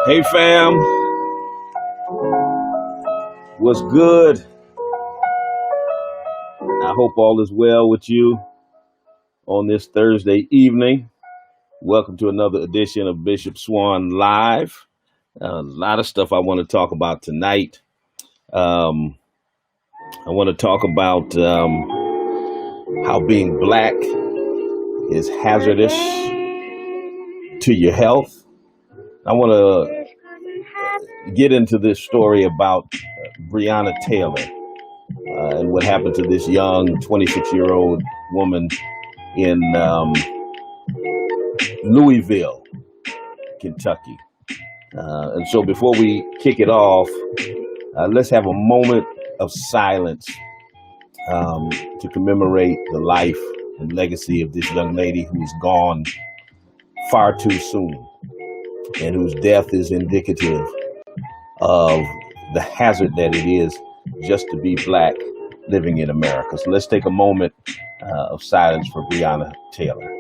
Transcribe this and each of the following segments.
Hey fam, what's good? I hope all is well with you on this Thursday evening. Welcome to another edition of Bishop Swan Live. A lot of stuff I want to talk about tonight. I want to talk about how being black is hazardous to your health. I want to get into this story about Brianna Taylor and what happened to this young 26-year-old woman in Louisville, Kentucky. And so before we kick it off, let's have a moment of silence to commemorate the life and legacy of this young lady who is gone far too soon, and whose death is indicative of the hazard that it is just to be black living in America. So let's take a moment of silence for Brianna Taylor.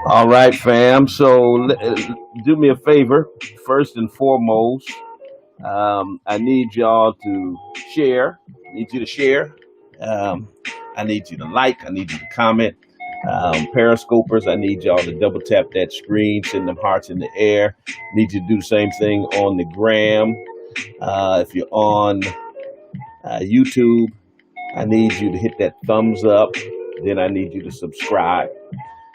All right, fam. So do me a favor. First and foremost, I need y'all to share. I need you to share. I need you to like. I need you to comment. Periscopers, I need y'all to double tap that screen, send them hearts in the air. Need you to do the same thing on the gram. If you're on YouTube, I need you to hit that thumbs up. then I need you to subscribe.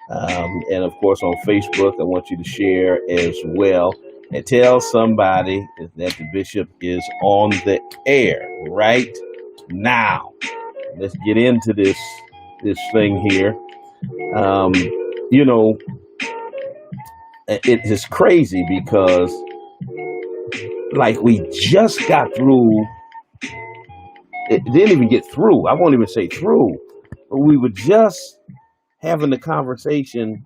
And of course, on Facebook, I want you to share as well and tell somebody that the bishop is on the air right now. Let's get into this thing here. Um, you know, it is crazy because, like, we just got through. It didn't even get through. I won't even say through, but we were just having the conversation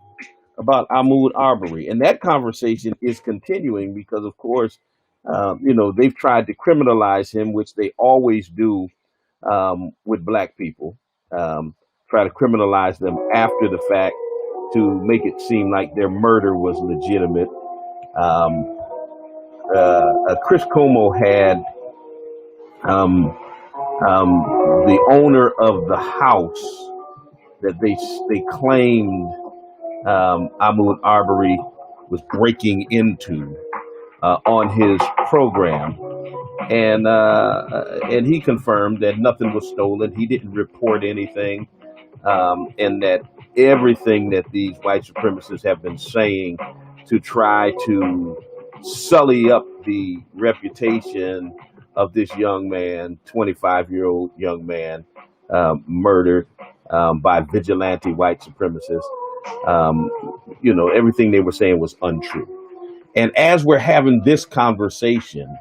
about Ahmaud Arbery, and that conversation is continuing because, of course, they've tried to criminalize him, which they always do with black people. Try to criminalize them after the fact to make it seem like their murder was legitimate. Chris Como had the owner of the house that they claimed Ahmaud Arbery was breaking into on his program, and he confirmed that nothing was stolen. He didn't report anything, and that everything that these white supremacists have been saying to try to sully up the reputation of this young man, 25-year-old young man, murdered by vigilante white supremacists. Everything they were saying was untrue. And as we're having this conversation,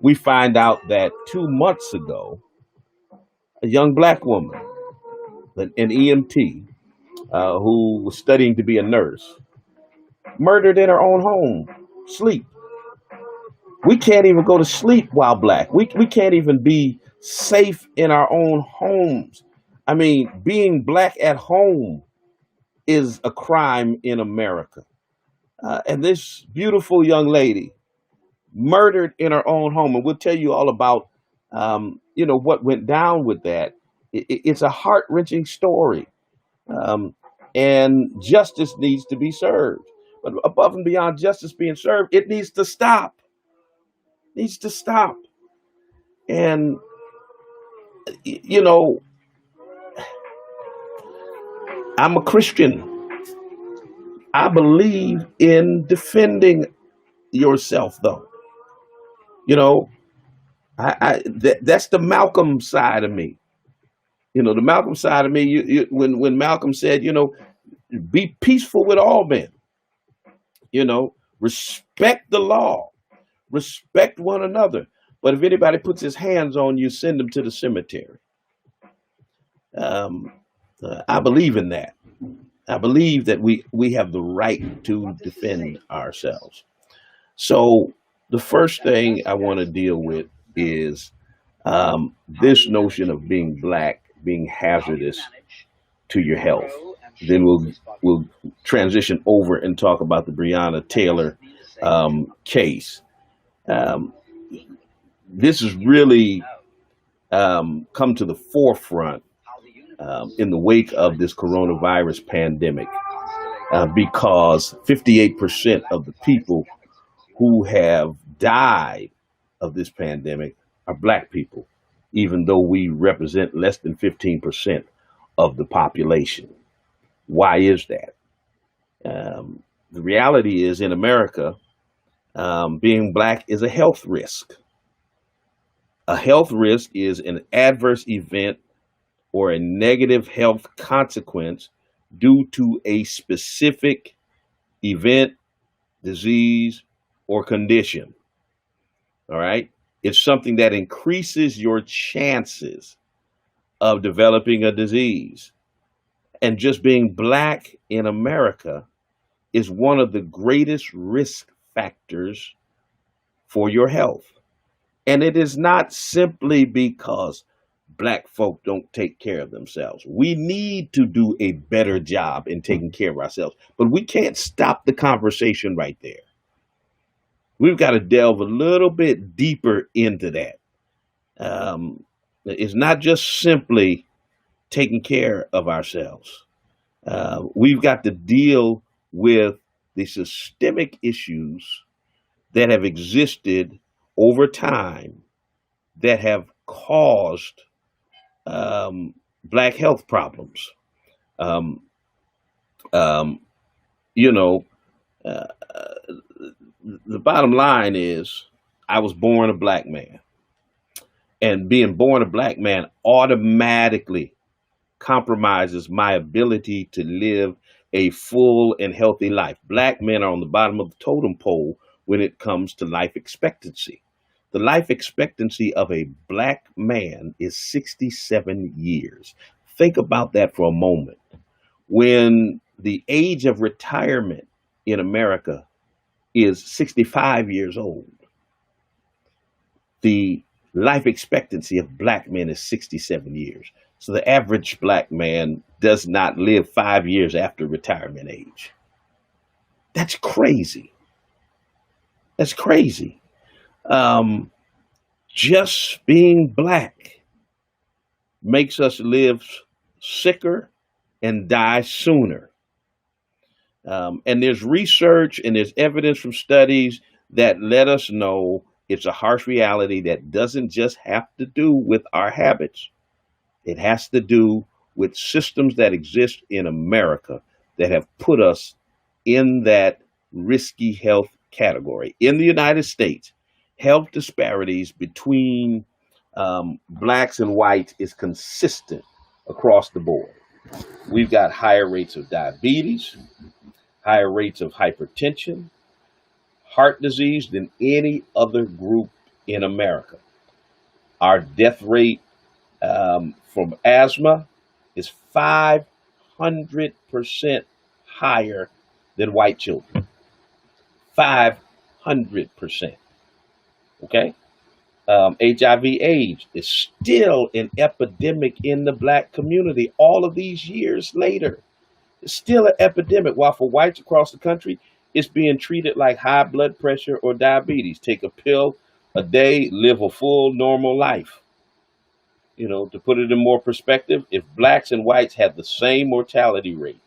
we find out that 2 months ago, a young black woman, an EMT, who was studying to be a nurse, murdered in her own home, sleep. We can't even go to sleep while black. We can't even be safe in our own homes. I mean, being black at home is a crime in America. And this beautiful young lady murdered in her own home. And we'll tell you all about, what went down with that. It's a heart-wrenching story. And justice needs to be served. But above and beyond justice being served, it needs to stop. Needs to stop. And, I'm a Christian. I believe in defending yourself, though. That's the Malcolm side of me. The Malcolm side of me. When Malcolm said, be peaceful with all men. Respect the law, respect one another. But if anybody puts his hands on you, send them to the cemetery. I believe in that. I believe that we have the right to defend ourselves. So the first thing I want to deal with is this notion of being black being hazardous to your health. Then we'll transition over and talk about the Brianna Taylor case. This has really come to the forefront in the wake of this coronavirus pandemic, because 58% of the people who have died of this pandemic are black people, even though we represent less than 15% of the population. Why is that? The reality is, in America, being black is a health risk. A health risk is an adverse event or a negative health consequence due to a specific event, disease, or condition. All right? It's something that increases your chances of developing a disease. And just being black in America is one of the greatest risk factors for your health. And it is not simply because black folk don't take care of themselves. We need to do a better job in taking care of ourselves, but we can't stop the conversation right there. We've got to delve a little bit deeper into that. It's not just simply taking care of ourselves. We've got to deal with the systemic issues that have existed over time that have caused black health problems. Um, um, you know, uh, the bottom line is, I was born a black man, and being born a black man automatically compromises my ability to live a full and healthy life. Black men are on the bottom of the totem pole when it comes to life expectancy. The life expectancy of a black man is 67 years. Think about that for a moment. When the age of retirement in America is 65 years old, the life expectancy of black men is 67 years. So the average black man does not live 5 years after retirement age. That's crazy. That's crazy. Um, just being black makes us live sicker and die sooner. And there's research and there's evidence from studies that let us know it's a harsh reality that doesn't just have to do with our habits. It has to do with systems that exist in America that have put us in that risky health category. In the United States, health disparities between blacks and whites is consistent across the board. We've got higher rates of diabetes, higher rates of hypertension, heart disease than any other group in America. Our death rate from asthma is 500% higher than white children. 500%. Okay? HIV/AIDS is still an epidemic in the black community all of these years later. It's still an epidemic, while for whites across the country, it's being treated like high blood pressure or diabetes. Take a pill a day, live a full, normal life. To put it in more perspective, if blacks and whites had the same mortality rate,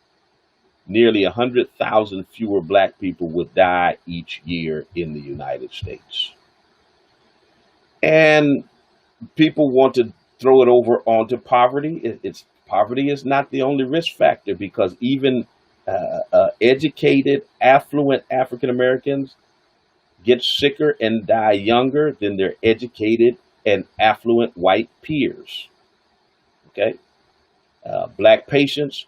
nearly 100,000 fewer black people would die each year in the United States. And people want to throw it over onto poverty. Poverty is not the only risk factor, because even educated, affluent African Americans get sicker and die younger than their educated and affluent white peers. Okay, black patients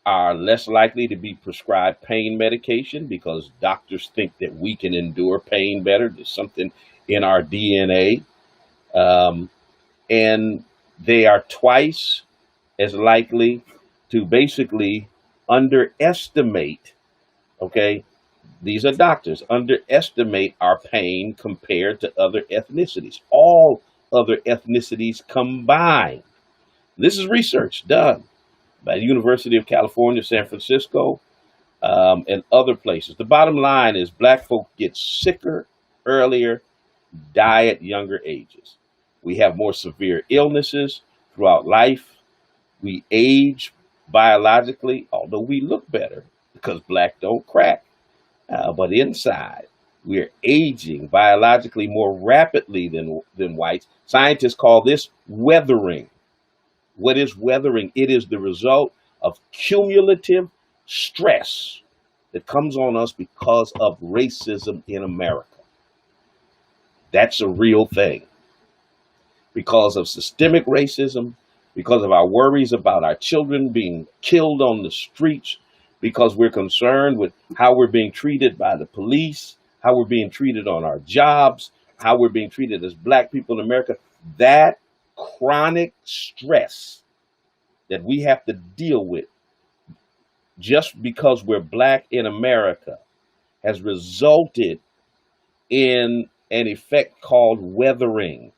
are less likely to be prescribed pain medication because doctors think that we can endure pain better. There's something in our DNA. And they are twice as likely to basically underestimate, okay, these are doctors, underestimate our pain compared to other ethnicities, all other ethnicities combined. This is research done by the University of California, San Francisco, and other places. The bottom line is black folk get sicker earlier, die at younger ages. We have more severe illnesses throughout life. We age biologically, although we look better because black don't crack. But inside, we're aging biologically more rapidly than whites. Scientists call this weathering. What is weathering? It is the result of cumulative stress that comes on us because of racism in America. That's a real thing. Because of systemic racism, because of our worries about our children being killed on the streets, because we're concerned with how we're being treated by the police, how we're being treated on our jobs, how we're being treated as black people in America. That chronic stress that we have to deal with just because we're black in America has resulted in an effect called weathering,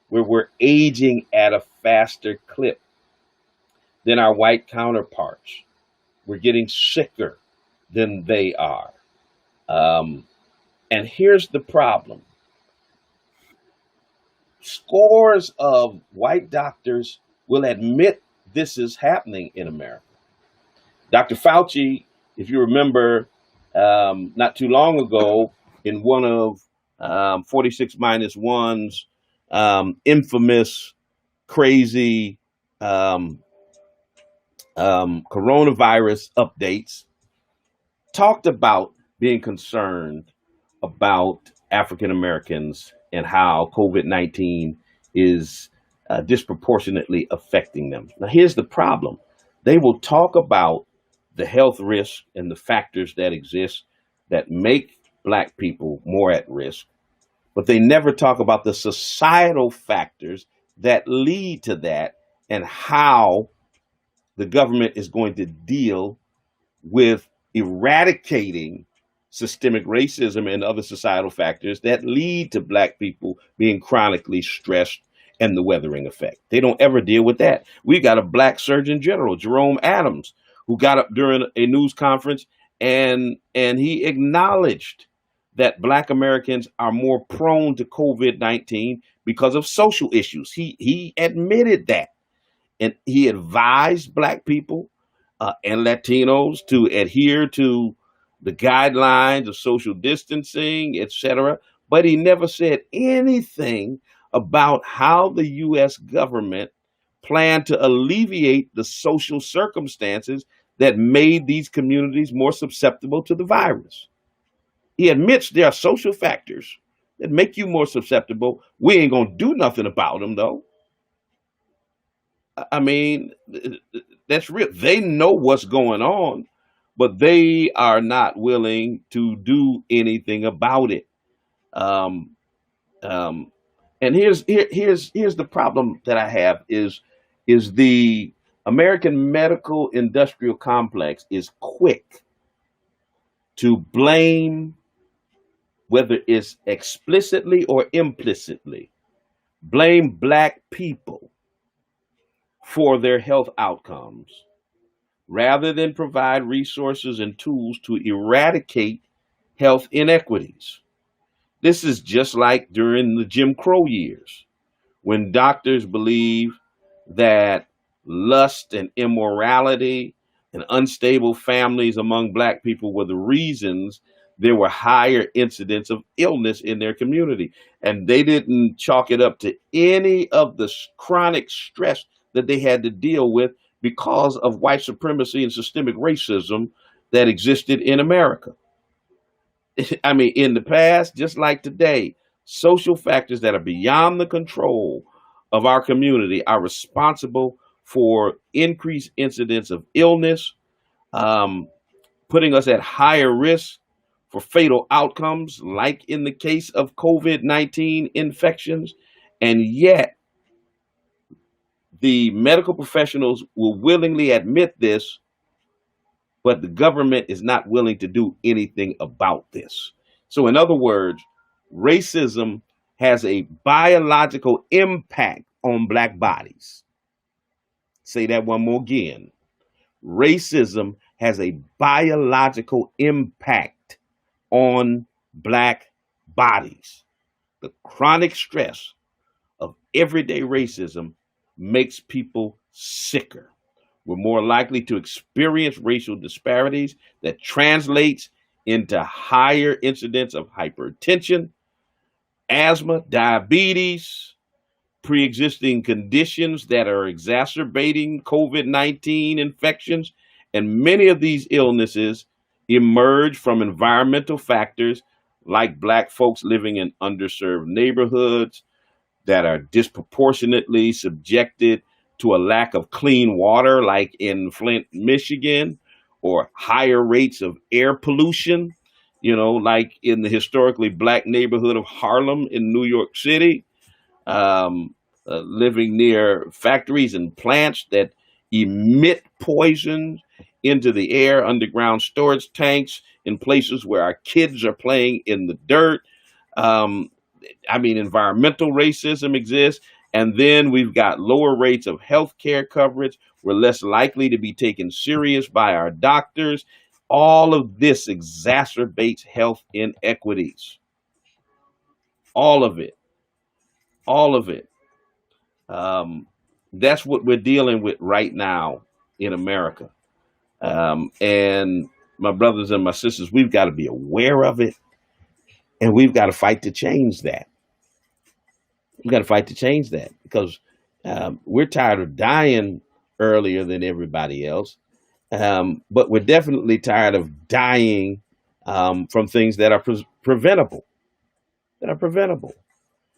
where we're aging at a faster clip than our white counterparts. We're getting sicker than they are. And here's the problem. Scores of white doctors will admit this is happening in America. Dr. Fauci, if you remember, not too long ago, in one of 46 minus one's infamous, crazy coronavirus updates, talked about being concerned about African Americans and how COVID-19 is disproportionately affecting them. Now, here's the problem: they will talk about the health risks and the factors that exist that make Black people more at risk, but they never talk about the societal factors that lead to that and how the government is going to deal with eradicating systemic racism and other societal factors that lead to Black people being chronically stressed and the weathering effect. They don't ever deal with that. We got a Black Surgeon General, Jerome Adams, who got up during a news conference and he acknowledged that Black Americans are more prone to COVID-19 because of social issues. He admitted that, and he advised Black people and Latinos to adhere to the guidelines of social distancing, etc. But he never said anything about how the U.S. government planned to alleviate the social circumstances that made these communities more susceptible to the virus. He admits there are social factors that make you more susceptible. We ain't gonna do nothing about them, though. I mean, that's real. They know what's going on, but they are not willing to do anything about it. Um, um, and here's the problem that I have is the American medical industrial complex is quick to blame, whether it's explicitly or implicitly, blame Black people for their health outcomes rather than provide resources and tools to eradicate health inequities. This is just like during the Jim Crow years, when doctors believed that lust and immorality and unstable families among Black people were the reasons there were higher incidents of illness in their community. And they didn't chalk it up to any of the chronic stress that they had to deal with because of white supremacy and systemic racism that existed in America. I mean, in the past, just like today, social factors that are beyond the control of our community are responsible for increased incidence of illness, um, putting us at higher risk for fatal outcomes, like in the case of COVID-19 infections. And yet, the medical professionals will willingly admit this, but the government is not willing to do anything about this. So, in other words, racism has a biological impact on Black bodies. Say that one more again. Racism has a biological impact on Black bodies. The chronic stress of everyday racism makes people sicker. We're more likely to experience racial disparities that translates into higher incidence of hypertension, asthma, diabetes, pre-existing conditions that are exacerbating COVID-19 infections. And many of these illnesses emerge from environmental factors like Black folks living in underserved neighborhoods that are disproportionately subjected to a lack of clean water, like in Flint, Michigan, or higher rates of air pollution, like in the historically Black neighborhood of Harlem in New York City, living near factories and plants that emit poison into the air, underground storage tanks, in places where our kids are playing in the dirt. Um, Environmental racism exists. And then we've got lower rates of health care coverage. We're less likely to be taken serious by our doctors. All of this exacerbates health inequities. All of it. All of it. Um, that's what we're dealing with right now in America. And my brothers and my sisters, we've got to be aware of it, and we've got to fight to change that. We've got to fight to change that because we're tired of dying earlier than everybody else. But we're definitely tired of dying from things that are preventable. That are preventable.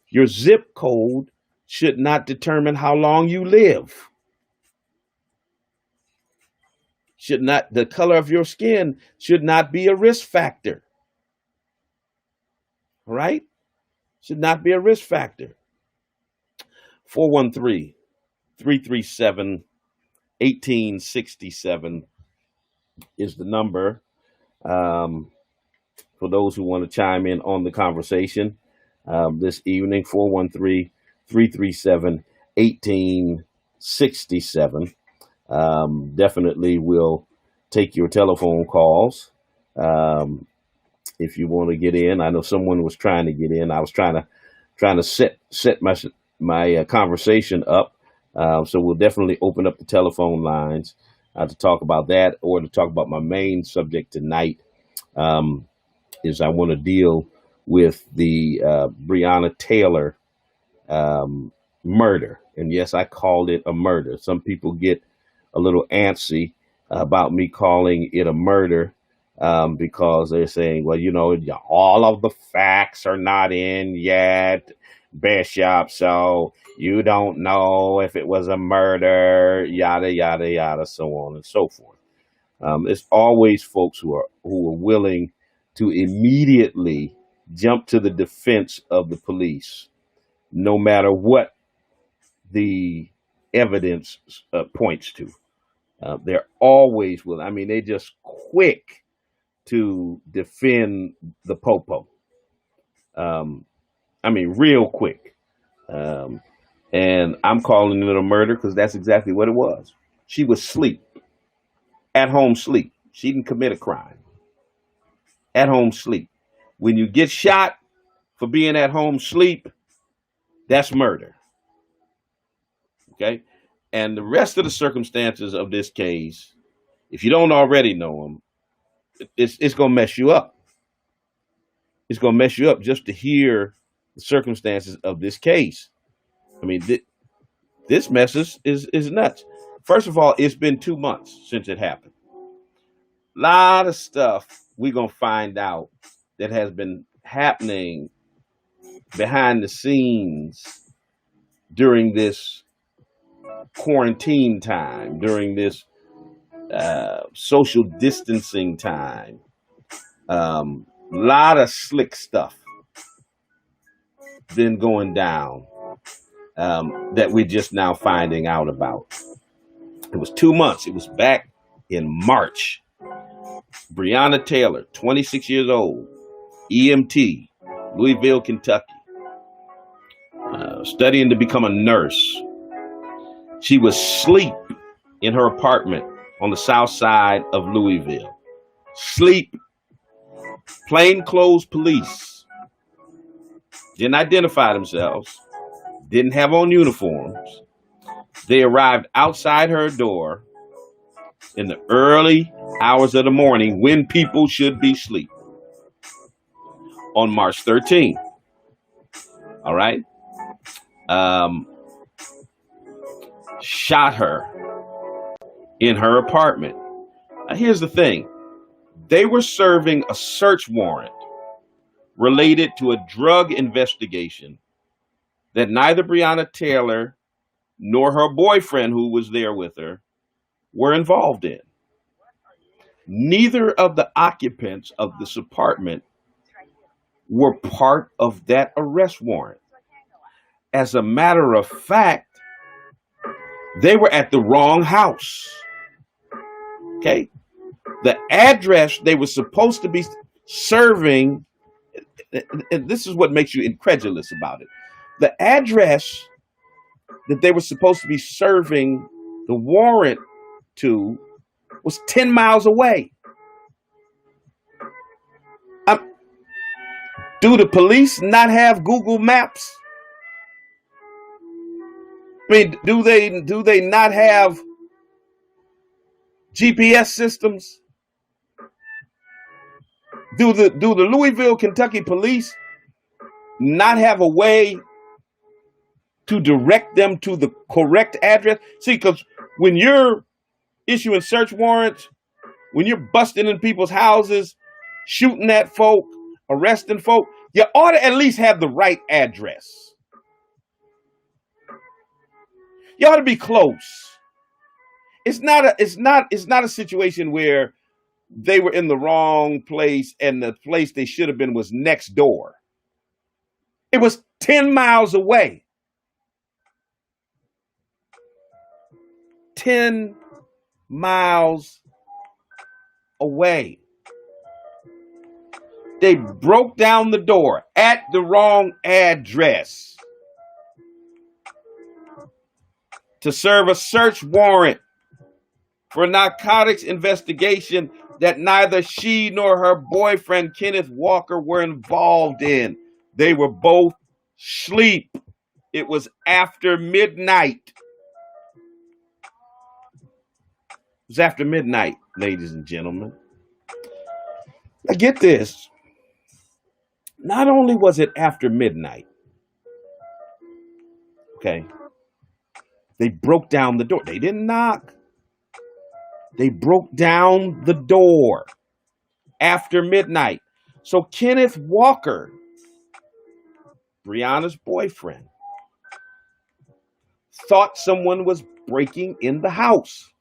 Your zip code should not determine how long you live. Should not, the color of your skin should not be a risk factor. All right? Should not be a risk factor. 413-337-1867 is the number for those who want to chime in on the conversation this evening. 413-337-1867. Definitely will take your telephone calls if you want to get in. I know someone was trying to get in. I was trying to set my conversation up. So we'll definitely open up the telephone lines to talk about that, or to talk about my main subject tonight. Is I want to deal with the Brianna Taylor murder. And yes, I called it a murder. Some people get a little antsy about me calling it a murder because they're saying, well, all of the facts are not in yet, Bishop, so you don't know if it was a murder, yada, yada, yada, so on and so forth. It's always folks who are willing to immediately jump to the defense of the police, no matter what the evidence points to. They're always willing. I mean, they're just quick to defend the popo. Real quick. And I'm calling it a murder because that's exactly what it was. She was asleep, at home sleep. She didn't commit a crime. At home sleep. When you get shot for being at home sleep, that's murder. Okay? And the rest of the circumstances of this case, if you don't already know them, it's going to mess you up. It's going to mess you up just to hear the circumstances of this case. I mean, this mess is nuts. First of all, it's been 2 months since it happened. A lot of stuff we're going to find out that has been happening behind the scenes during this quarantine time, during this social distancing time. Lot of slick stuff been going down that we're just now finding out about. It was 2 months. It was back in March. Brianna Taylor, 26 years old, EMT, Louisville, Kentucky, studying to become a nurse. She was asleep in her apartment on the south side of Louisville. Sleep. Plainclothes police didn't identify themselves, didn't have on uniforms. They arrived outside her door in the early hours of the morning when people should be asleep on March 13th. All right. Shot her in her apartment. Now, here's the thing. They were serving a search warrant related to a drug investigation that neither Brianna Taylor nor her boyfriend, who was there with her, were involved in. Neither of the occupants of this apartment were part of that arrest warrant. As a matter of fact, they were at the wrong house. Okay? The address they were supposed to be serving, and this is what makes you incredulous about it. The address that they were supposed to be serving the warrant to was 10 miles away. Do the police not have Google Maps? I mean, do they not have GPS systems? Do the Louisville, Kentucky police not have a way to direct them to the correct address? See, because When you're issuing search warrants, when you're busting in people's houses, shooting at folk, arresting folk, you ought to at least have the right address. You ought to be close. It's not a situation where they were in the wrong place and the place they should have been was next door. It was 10 miles away. 10 miles away. They broke down the door at the wrong address to serve a search warrant for a narcotics investigation that neither she nor her boyfriend, Kenneth Walker, were involved in. They were both asleep. It was after midnight. It was after midnight, ladies and gentlemen. Now get this. Not only was it after midnight, okay, they broke down the door. They didn't knock. They broke down the door after midnight. So Kenneth Walker, Brianna's boyfriend, thought someone was breaking in the house.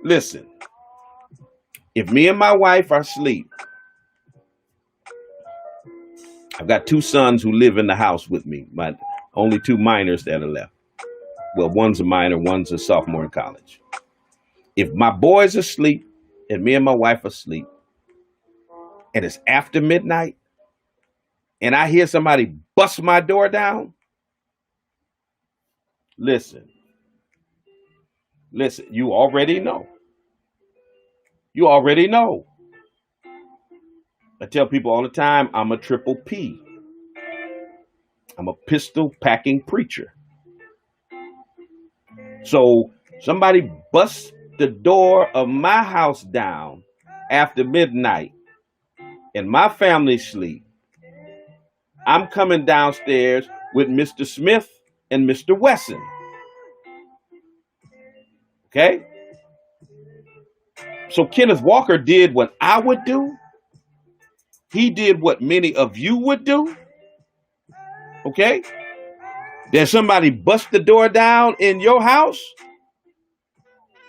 Listen, if me and my wife are asleep, I've got two sons who live in the house with me, my only two minors that are left. Well, one's a minor, one's a sophomore in college. If my boys are asleep and me and my wife are asleep, and it's after midnight, and I hear somebody bust my door down, listen, you already know. You already know. I tell people all the time, I'm a triple P. I'm a pistol packing preacher. So somebody busts the door of my house down after midnight and my family sleep. I'm coming downstairs with Mr. Smith and Mr. Wesson. Okay? So Kenneth Walker did what I would do. He did what many of you would do. Okay? There's somebody bust the door down in your house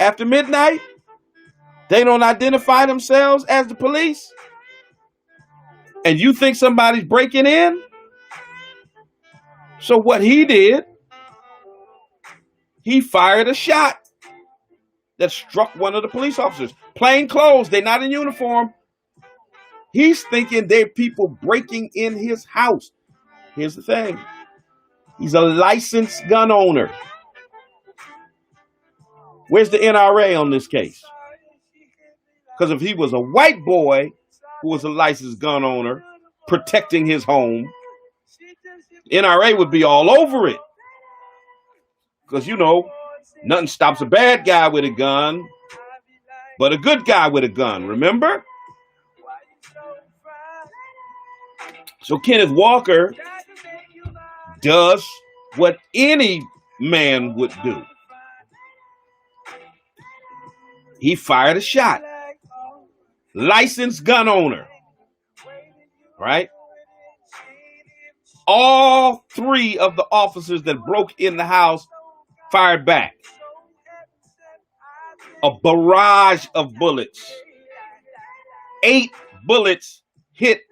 after midnight. They don't identify themselves as the police. And you think somebody's breaking in? So what he did, he fired a shot that struck one of the police officers. Plain clothes, they're not in uniform. He's thinking there are people breaking in his house. Here's the thing. He's a licensed gun owner. Where's the NRA on this case? Because if he was a white boy who was a licensed gun owner protecting his home, NRA would be all over it. Because, you know, nothing stops a bad guy with a gun but a good guy with a gun, remember? So Kenneth Walker does what any man would do. He fired a shot. Licensed gun owner. Right? All three of the officers that broke in the house fired back. A barrage of bullets. 8 bullets hit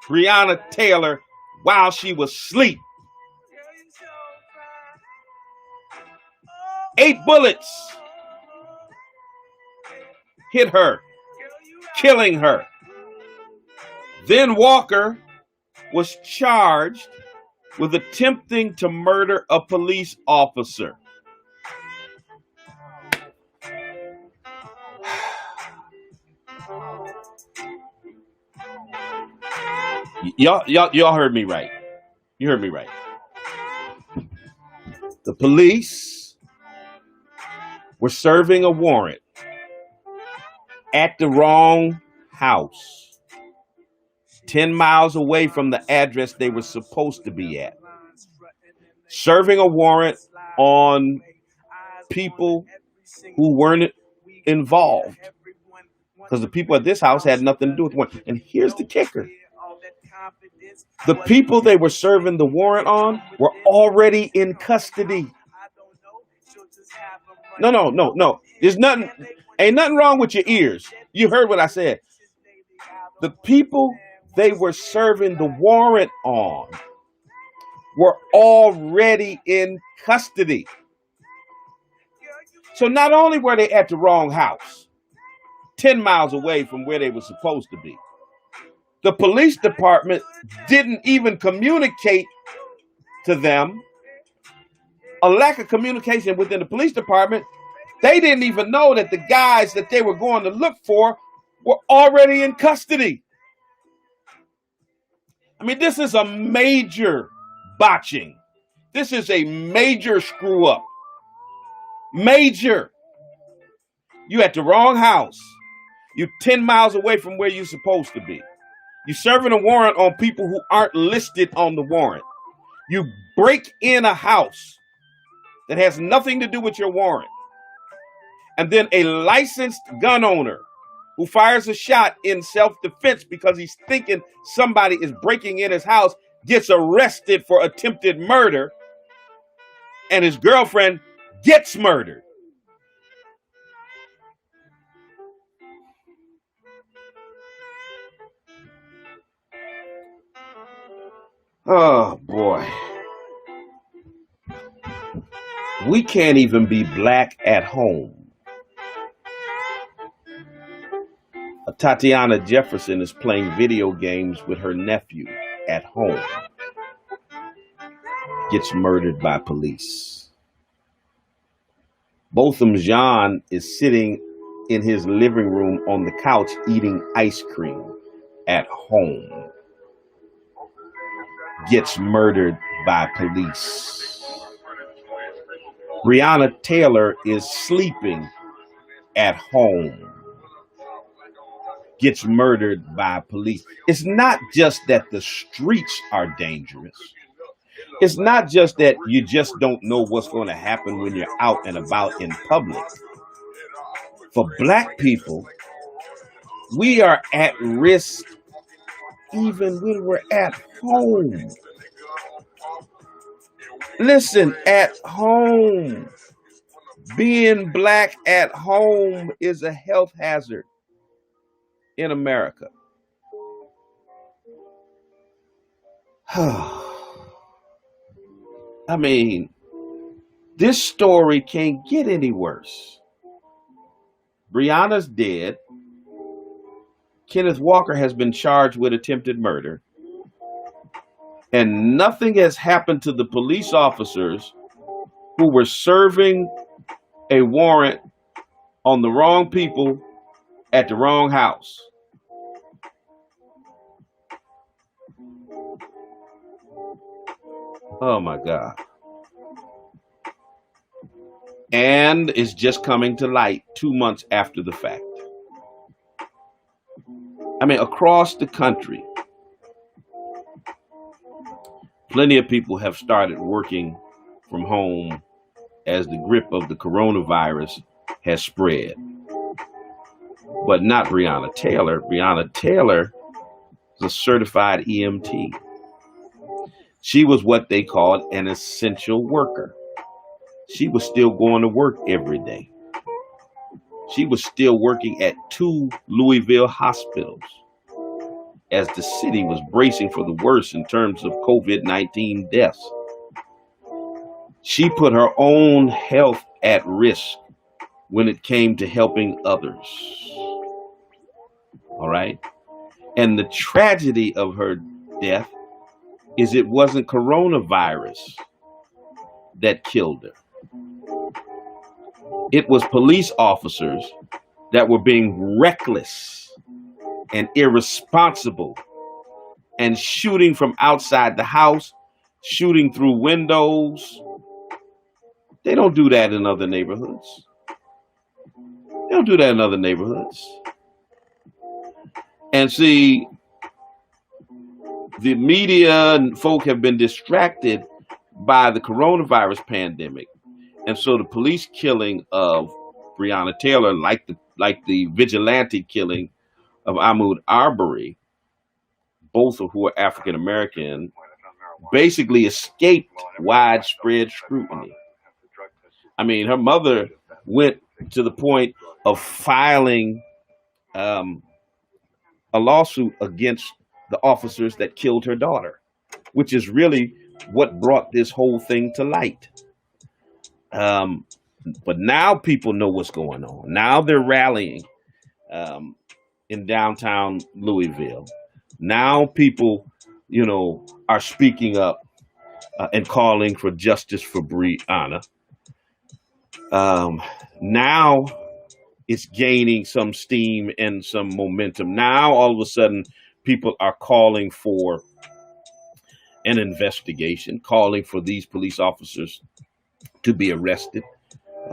Brianna Taylor while she was asleep. 8 bullets hit her, killing her. Then Walker was charged with attempting to murder a police officer. Y'all heard me right. You heard me right. The police were serving a warrant at the wrong house, 10 miles away from the address they were supposed to be at. serving a warrant on people who weren't involved, because the people at this house had nothing to do with the warrant. And here's the kicker. The people they were serving the warrant on were already in custody. No. Ain't nothing wrong with your ears. You heard what I said. The people they were serving the warrant on were already in custody. So not only were they at the wrong house, 10 miles away from where they were supposed to be, the police department didn't even communicate to them. A lack of communication within the police department. They didn't even know that the guys that they were going to look for were already in custody. I mean, this is a major botching. This is a major screw up. Major. You at the wrong house. You're 10 miles away from where you're supposed to be. You're serving a warrant on people who aren't listed on the warrant. You break in a house that has nothing to do with your warrant. And then a licensed gun owner who fires a shot in self-defense because he's thinking somebody is breaking in his house gets arrested for attempted murder, and his girlfriend gets murdered. Oh, boy. We can't even be black at home. Tatiana Jefferson is playing video games with her nephew at home. Gets murdered by police. Botham Jean is sitting in his living room on the couch eating ice cream at home. Gets murdered by police. Brianna Taylor is sleeping at home. Gets murdered by police. It's not just that the streets are dangerous. It's not just that you just don't know what's going to happen when you're out and about in public. For black people, we are at risk even when we're at home. Listen, at home. Being black at home is a health hazard in America. I mean, this story can't get any worse. Brianna's dead. Kenneth Walker has been charged with attempted murder. And nothing has happened to the police officers who were serving a warrant on the wrong people at the wrong house. Oh my God. And it's just coming to light 2 months after the fact. I mean, across the country, plenty of people have started working from home as the grip of the coronavirus has spread. But not Brianna Taylor. Brianna Taylor is a certified EMT. She was what they called an essential worker. She was still going to work every day. She was still working at 2 Louisville hospitals as the city was bracing for the worst in terms of COVID-19 deaths. She put her own health at risk when it came to helping others. All right? And the tragedy of her death is it wasn't coronavirus that killed her. It was police officers that were being reckless and irresponsible and shooting from outside the house, shooting through windows. They don't do that in other neighborhoods. They don't do that in other neighborhoods. And see, the media and folk have been distracted by the coronavirus pandemic. And so the police killing of Brianna Taylor, like the vigilante killing of Ahmaud Arbery, both of who are African American, basically escaped widespread scrutiny. I mean, her mother went to the point of filing um, a lawsuit against the officers that killed her daughter, which is really what brought this whole thing to light. Um, but now people know what's going on. Now they're rallying um, in downtown Louisville. Now people, are speaking up and calling for justice for Brianna. Now it's gaining some steam and some momentum. Now all of a sudden, people are calling for an investigation, calling for these police officers to be arrested,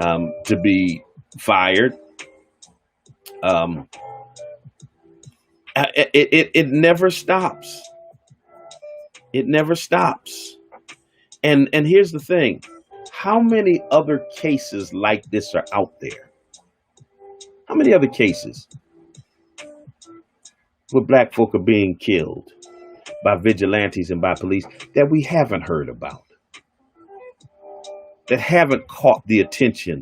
to be fired. Um, it never stops. It never stops. And here's the thing: how many other cases like this are out there? How many other cases where black folk are being killed by vigilantes and by police that we haven't heard about, that haven't caught the attention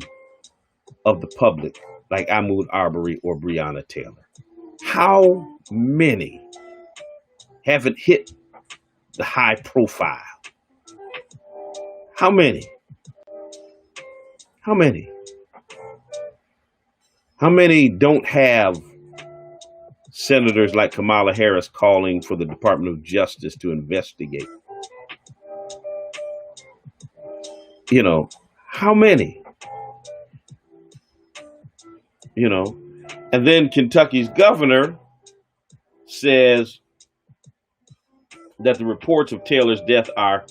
of the public, like Ahmaud Arbery or Brianna Taylor? How many haven't hit the high profile? How many? How many? How many don't have senators like Kamala Harris calling for the Department of Justice to investigate? How many? And then Kentucky's governor says that the reports of Taylor's death are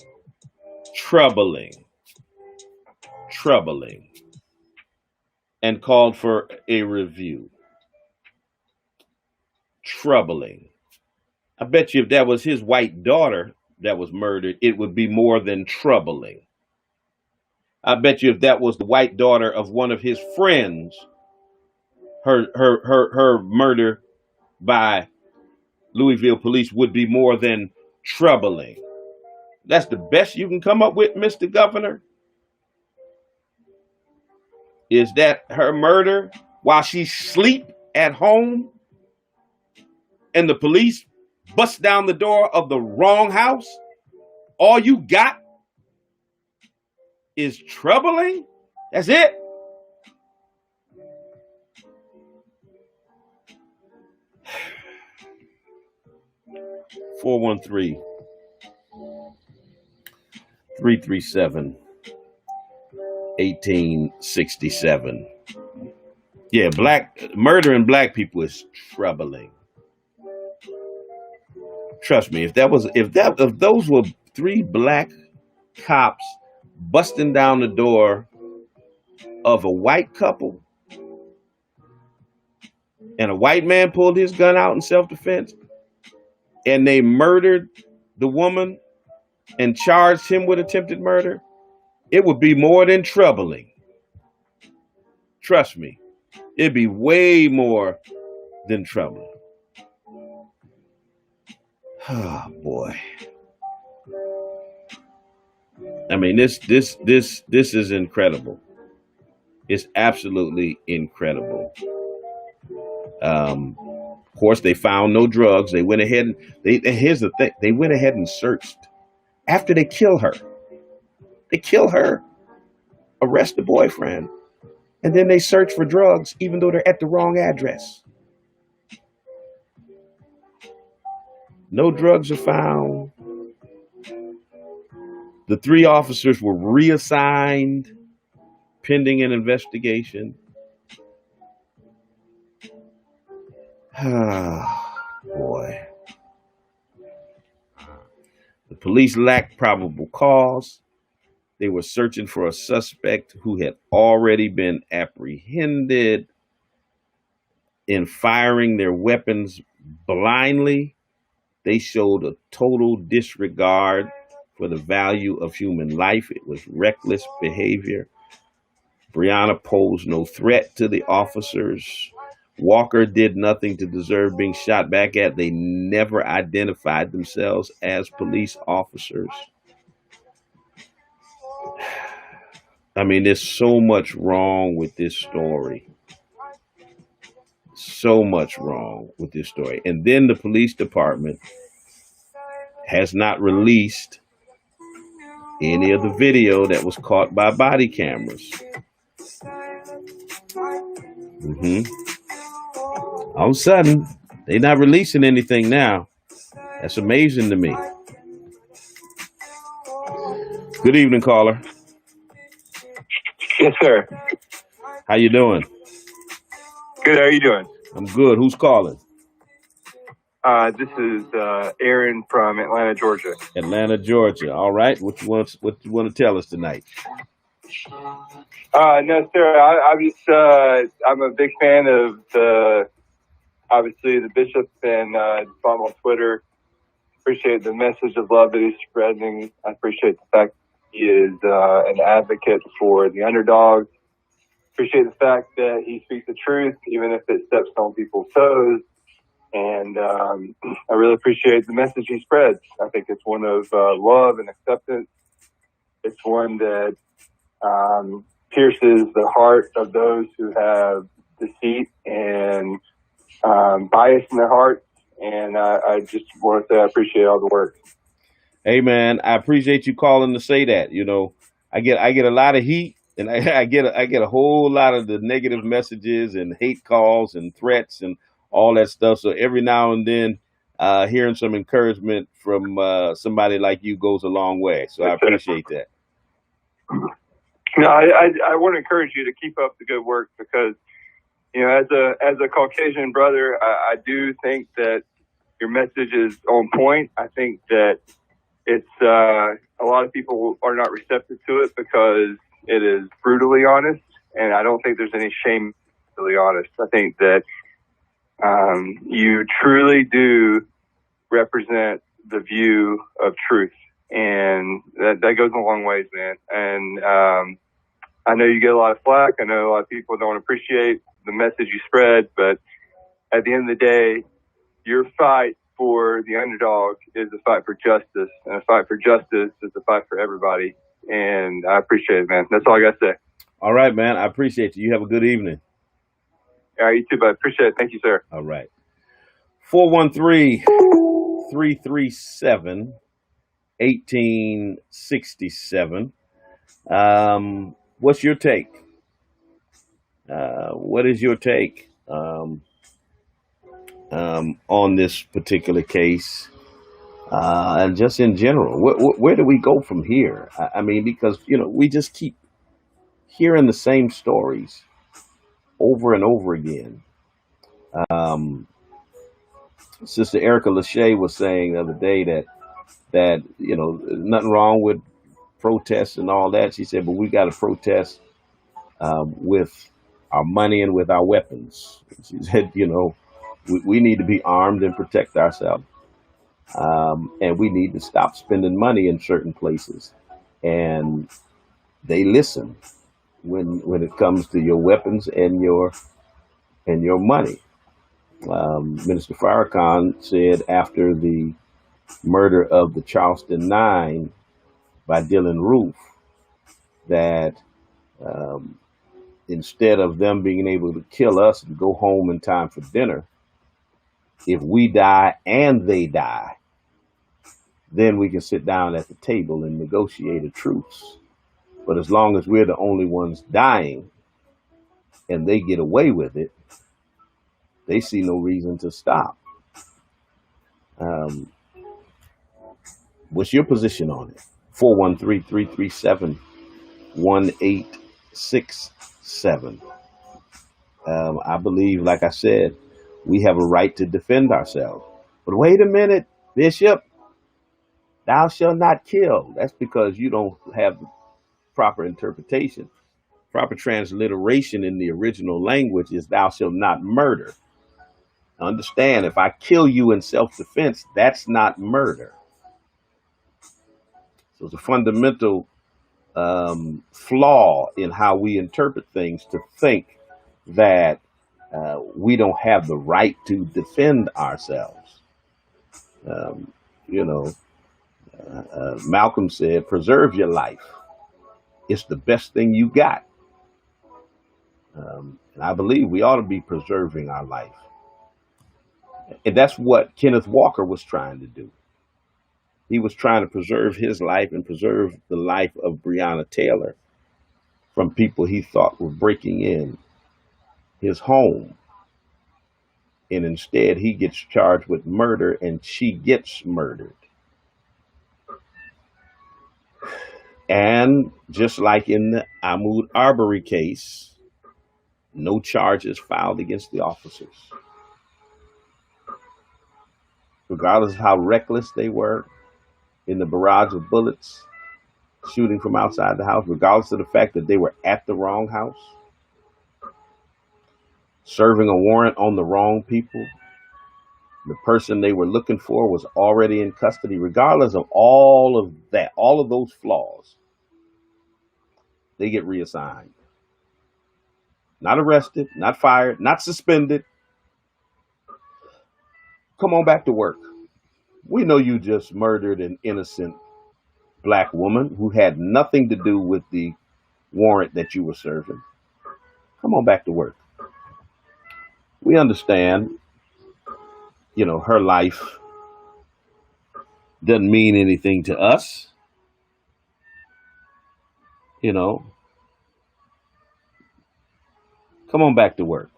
troubling, and called for a review. Troubling. I bet you if that was his white daughter that was murdered, it would be more than troubling. I bet you if that was the white daughter of one of his friends, her murder by Louisville police would be more than troubling. That's the best you can come up with, Mr. Governor? Is that her murder while she sleep at home and the police bust down the door of the wrong house? All you got is troubling? That's it? (413) 337 1867. Yeah, murdering black people is troubling. Trust me, if those were 3 black cops busting down the door of a white couple and a white man pulled his gun out in self-defense and they murdered the woman and charged him with attempted murder, it would be more than troubling. Trust me, it'd be way more than troubling. Oh boy. I mean, this is incredible. It's absolutely incredible. Of course, they found no drugs. They went ahead and here's the thing: they went ahead and searched after they kill her. They kill her, arrest the boyfriend, and then they search for drugs, even though they're at the wrong address. No drugs are found. The 3 officers were reassigned pending an investigation. Ah, boy. The police lacked probable cause. They were searching for a suspect who had already been apprehended. In firing their weapons blindly, they showed a total disregard for the value of human life. It was reckless behavior. Brianna posed no threat to the officers. Walker did nothing to deserve being shot back at. They never identified themselves as police officers. I mean, there's so much wrong with this story. So much wrong with this story. And then the police department has not released any of the video that was caught by body cameras. All of a sudden, they're not releasing anything now. That's amazing to me. Good evening, caller. Yes, sir. How you doing? Good. How are you doing? I'm good. Who's calling? This is Aaron from Atlanta, Georgia. Atlanta, Georgia. All right. What you want to tell us tonight? No, sir. I'm a big fan of obviously the bishop and follow on Twitter. Appreciate the message of love that he's spreading. I appreciate the fact he is an advocate for the underdog. Appreciate the fact that he speaks the truth, even if it steps on people's toes. And I really appreciate the message he spreads. I think it's one of love and acceptance. It's one that pierces the heart of those who have deceit and bias in their hearts. And I just want to say I appreciate all the work. Hey, man, I appreciate you calling to say that. You know, I get a lot of heat, and I get a whole lot of the negative messages and hate calls and threats and all that stuff. So every now and then, hearing some encouragement from somebody like you goes a long way. So I appreciate that. No, I want to encourage you to keep up the good work because, you know, as a Caucasian brother, I do think that your message is on point. I think that it's a lot of people are not receptive to it because it is brutally honest, and I don't think there's any shame brutally honest. I think that you truly do represent the view of truth, and that goes a long ways, man. And I know you get a lot of flack. I know a lot of people don't appreciate the message you spread, but at the end of the day, your fight for the underdog is a fight for justice, and a fight for justice is a fight for everybody. And I appreciate it, man. That's all I got to say. All right, man. I appreciate you. You have a good evening. All right, you too, bud. Appreciate it. Thank you, sir. All right. 413-337-1867. What's your take? What is your take on this particular case? And just in general, where do we go from here? I mean, because, you know, we just keep hearing the same stories over and over again. Sister Erica Lachey was saying the other day that, you know, nothing wrong with protests and all that. She said, but we got to protest with our money and with our weapons. She said, you know, we need to be armed and protect ourselves. And we need to stop spending money in certain places. And they listen when it comes to your weapons and your money. Minister Farrakhan said after the murder of the Charleston Nine by Dylan Roof that instead of them being able to kill us and go home in time for dinner, if we die and they die, then we can sit down at the table and negotiate a truce. But as long as we're the only ones dying and they get away with it, they see no reason to stop. What's your position on it? 413-337-1867. I believe, like I said, we have a right to defend ourselves. But wait a minute, Bishop, thou shalt not kill. That's because you don't have the proper interpretation. Proper transliteration in the original language is thou shalt not murder. Understand, if I kill you in self-defense, that's not murder. So it's a fundamental flaw in how we interpret things to think that we don't have the right to defend ourselves. Um, you know, Malcolm said, preserve your life. It's the best thing you got. And I believe we ought to be preserving our life. And that's what Kenneth Walker was trying to do. He was trying to preserve his life and preserve the life of Brianna Taylor from people he thought were breaking in his home. And instead, he gets charged with murder and she gets murdered. And just like in the Ahmaud Arbery case, no charges filed against the officers. Regardless of how reckless they were in the barrage of bullets shooting from outside the house, regardless of the fact that they were at the wrong house, serving a warrant on the wrong people, the person they were looking for was already in custody. Regardless of all of that, all of those flaws, they get reassigned. Not arrested, not fired, not suspended. Come on back to work. We know you just murdered an innocent black woman who had nothing to do with the warrant that you were serving. Come on back to work. We understand, her life doesn't mean anything to us. Come on back to work.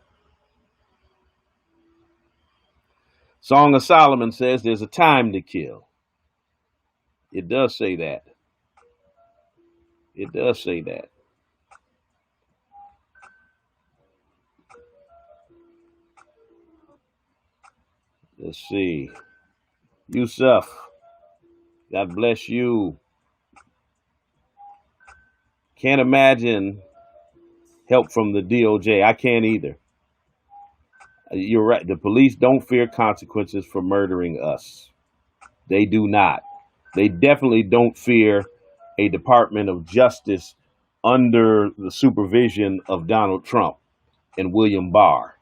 Song of Solomon says there's a time to kill. It does say that. It does say that. Let's see. Yusuf, God bless you. Can't imagine help from the DOJ. I can't either. You're right. The police don't fear consequences for murdering us. They do not. They definitely don't fear a Department of Justice under the supervision of Donald Trump and William Barr.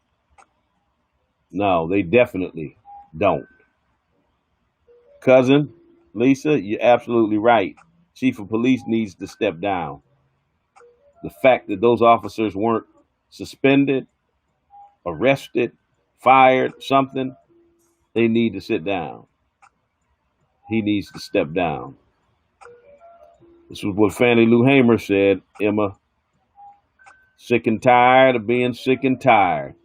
No, they definitely don't. Cousin Lisa, you're absolutely right. Chief of Police needs to step down. The fact that those officers weren't suspended, arrested, fired, something, they need to sit down. He needs to step down. This was what Fannie Lou Hamer said, Emma. Sick and tired of being sick and tired.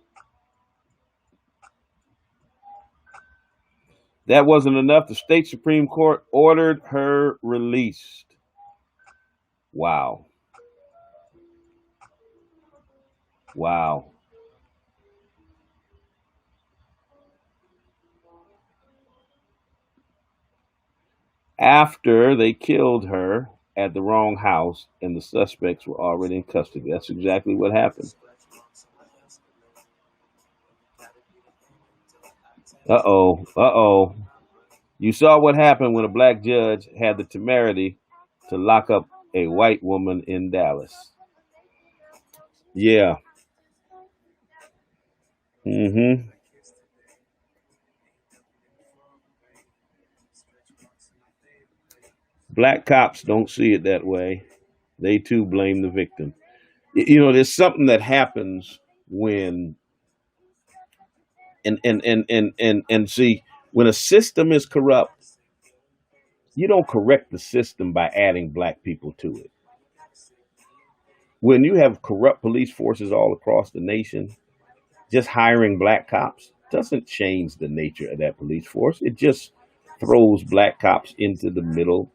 That wasn't enough. The state Supreme Court ordered her released. Wow. Wow. After they killed her at the wrong house and the suspects were already in custody. That's exactly what happened. Uh-oh. Uh-oh. You saw what happened when a black judge had the temerity to lock up a white woman in Dallas. Yeah. Mm-hmm. Black cops don't see it that way. They too blame the victim. There's something that happens when and see, when a system is corrupt, you don't correct the system by adding black people to it. When you have corrupt police forces all across the nation, just hiring black cops doesn't change the nature of that police force. It just throws black cops into the middle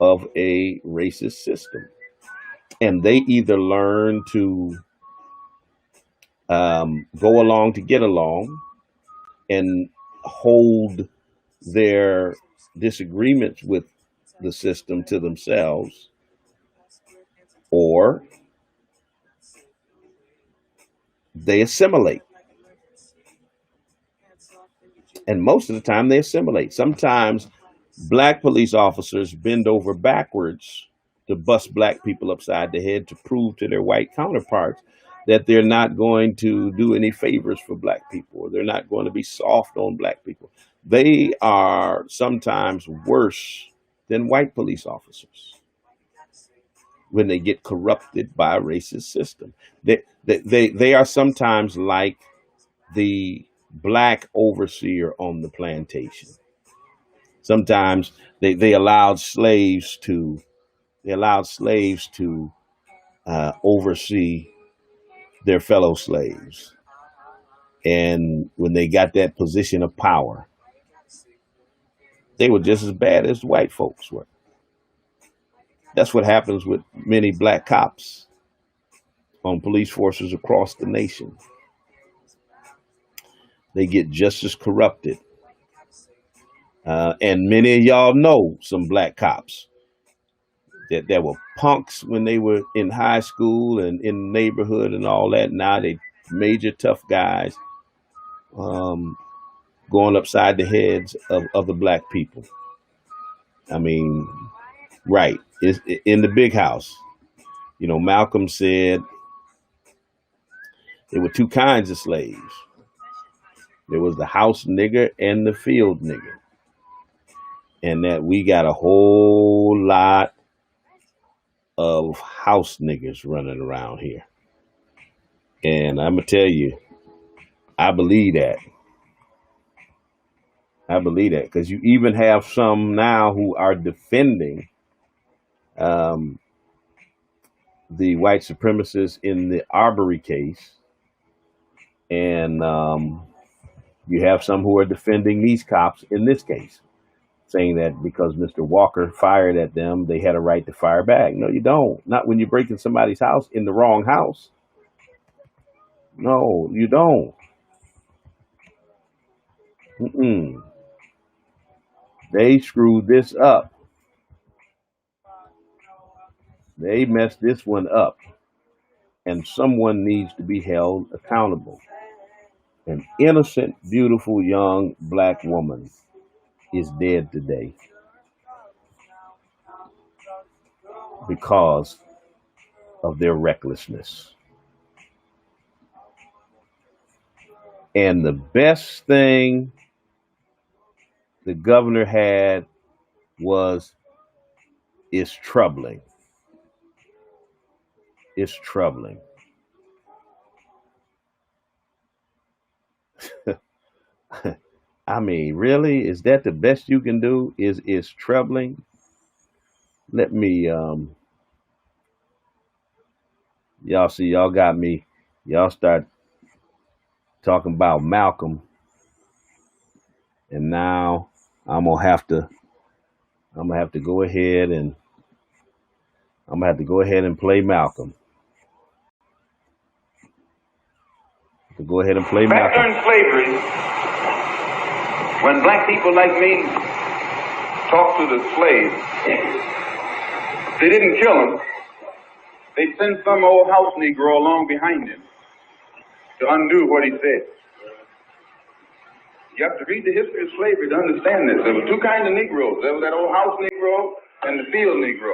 of a racist system. And they either learn to go along to get along and hold their disagreements with the system to themselves, or they assimilate. And most of the time they assimilate. Sometimes Black police officers bend over backwards to bust black people upside the head to prove to their white counterparts that they're not going to do any favors for black people, or they're not going to be soft on black people. They are sometimes worse than white police officers when they get corrupted by a racist system. They are sometimes like the black overseer on the plantation. Sometimes they allowed slaves to oversee their fellow slaves, and when they got that position of power, they were just as bad as white folks were. That's what happens with many black cops on police forces across the nation. They get just as corrupted. And many of y'all know some black cops that were punks when they were in high school and in the neighborhood and all that. Now they major tough guys, um, going upside the heads of the black people. I mean, right. It's in the big house. You know, Malcolm said there were two kinds of slaves. There was the house nigger and the field nigger. And that we got a whole lot of house niggers running around here. And I'm going to tell you, I believe that. I believe that because you even have some now who are defending um, the white supremacists in the Arbery case. And you have some who are defending these cops in this case, saying that because Mr. Walker fired at them, they had a right to fire back. No, you don't. Not when you're breaking somebody's house in the wrong house. No, you don't. Mm-mm. They screwed this up. They messed this one up. And someone needs to be held accountable. An innocent, beautiful, young black woman is dead today because of their recklessness. And the best thing the governor had was, it's troubling. It's troubling. I mean, really? Is that the best you can do? Is troubling? Let me y'all see, y'all got me. Y'all start talking about Malcolm, and now I'm gonna have to go ahead and play Malcolm. To go ahead and play Back Malcolm. during slavery, when black people like me talked to the slaves, they didn't kill him. They sent some old house Negro along behind him to undo what he said. You have to read the history of slavery to understand this. There were two kinds of Negroes. There was that old house Negro and the field Negro.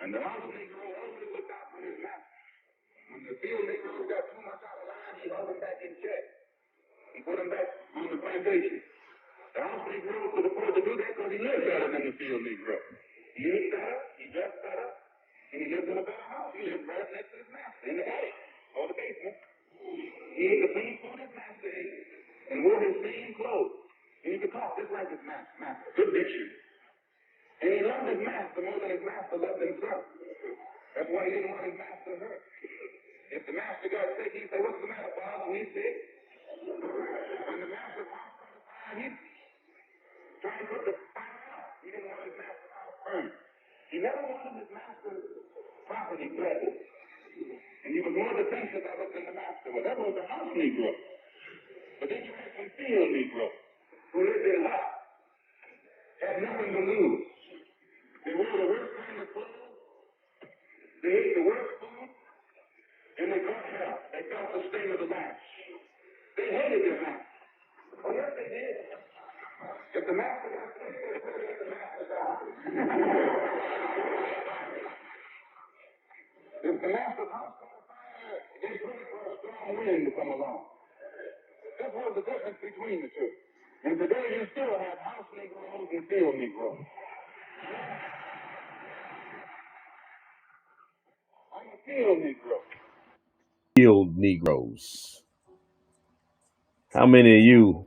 And the house Negro always looked out for his master. When the field Negro got too much out of line, he held him back in check and put him back on the plantation. The house Negro could afford to do that because he lived better than the field Negro. He ate better, he dressed better, and he lived in a better house. He lived right next to his master in the attic or the basement. He ate the same food his master ate and wore his same clothes. And he could talk just like his master. Good diction. And he loved his master more than his master loved himself. That's why he didn't want his master hurt. If the master got sick, he'd say, "What's the matter, Bob?" When he's sick. When the master walked on the fire, he'd try to put the fire out. He didn't want his master's house burned. He never wanted his master's property threatened. And he was more defensive of it than the master was. That was the house Negro. But then you had some field Negro who lived in huts, had nothing to lose. They wore the worst kind of clothes, they ate the worst food, and they caught hell. They felt the sting of the lash. They hated their master. Oh, yes, they did. If the master got sick, they said, willing to come along. This was the difference between the two. And today you still have house Negroes and field Negroes. I'm a field Negro. Field Negroes. How many of you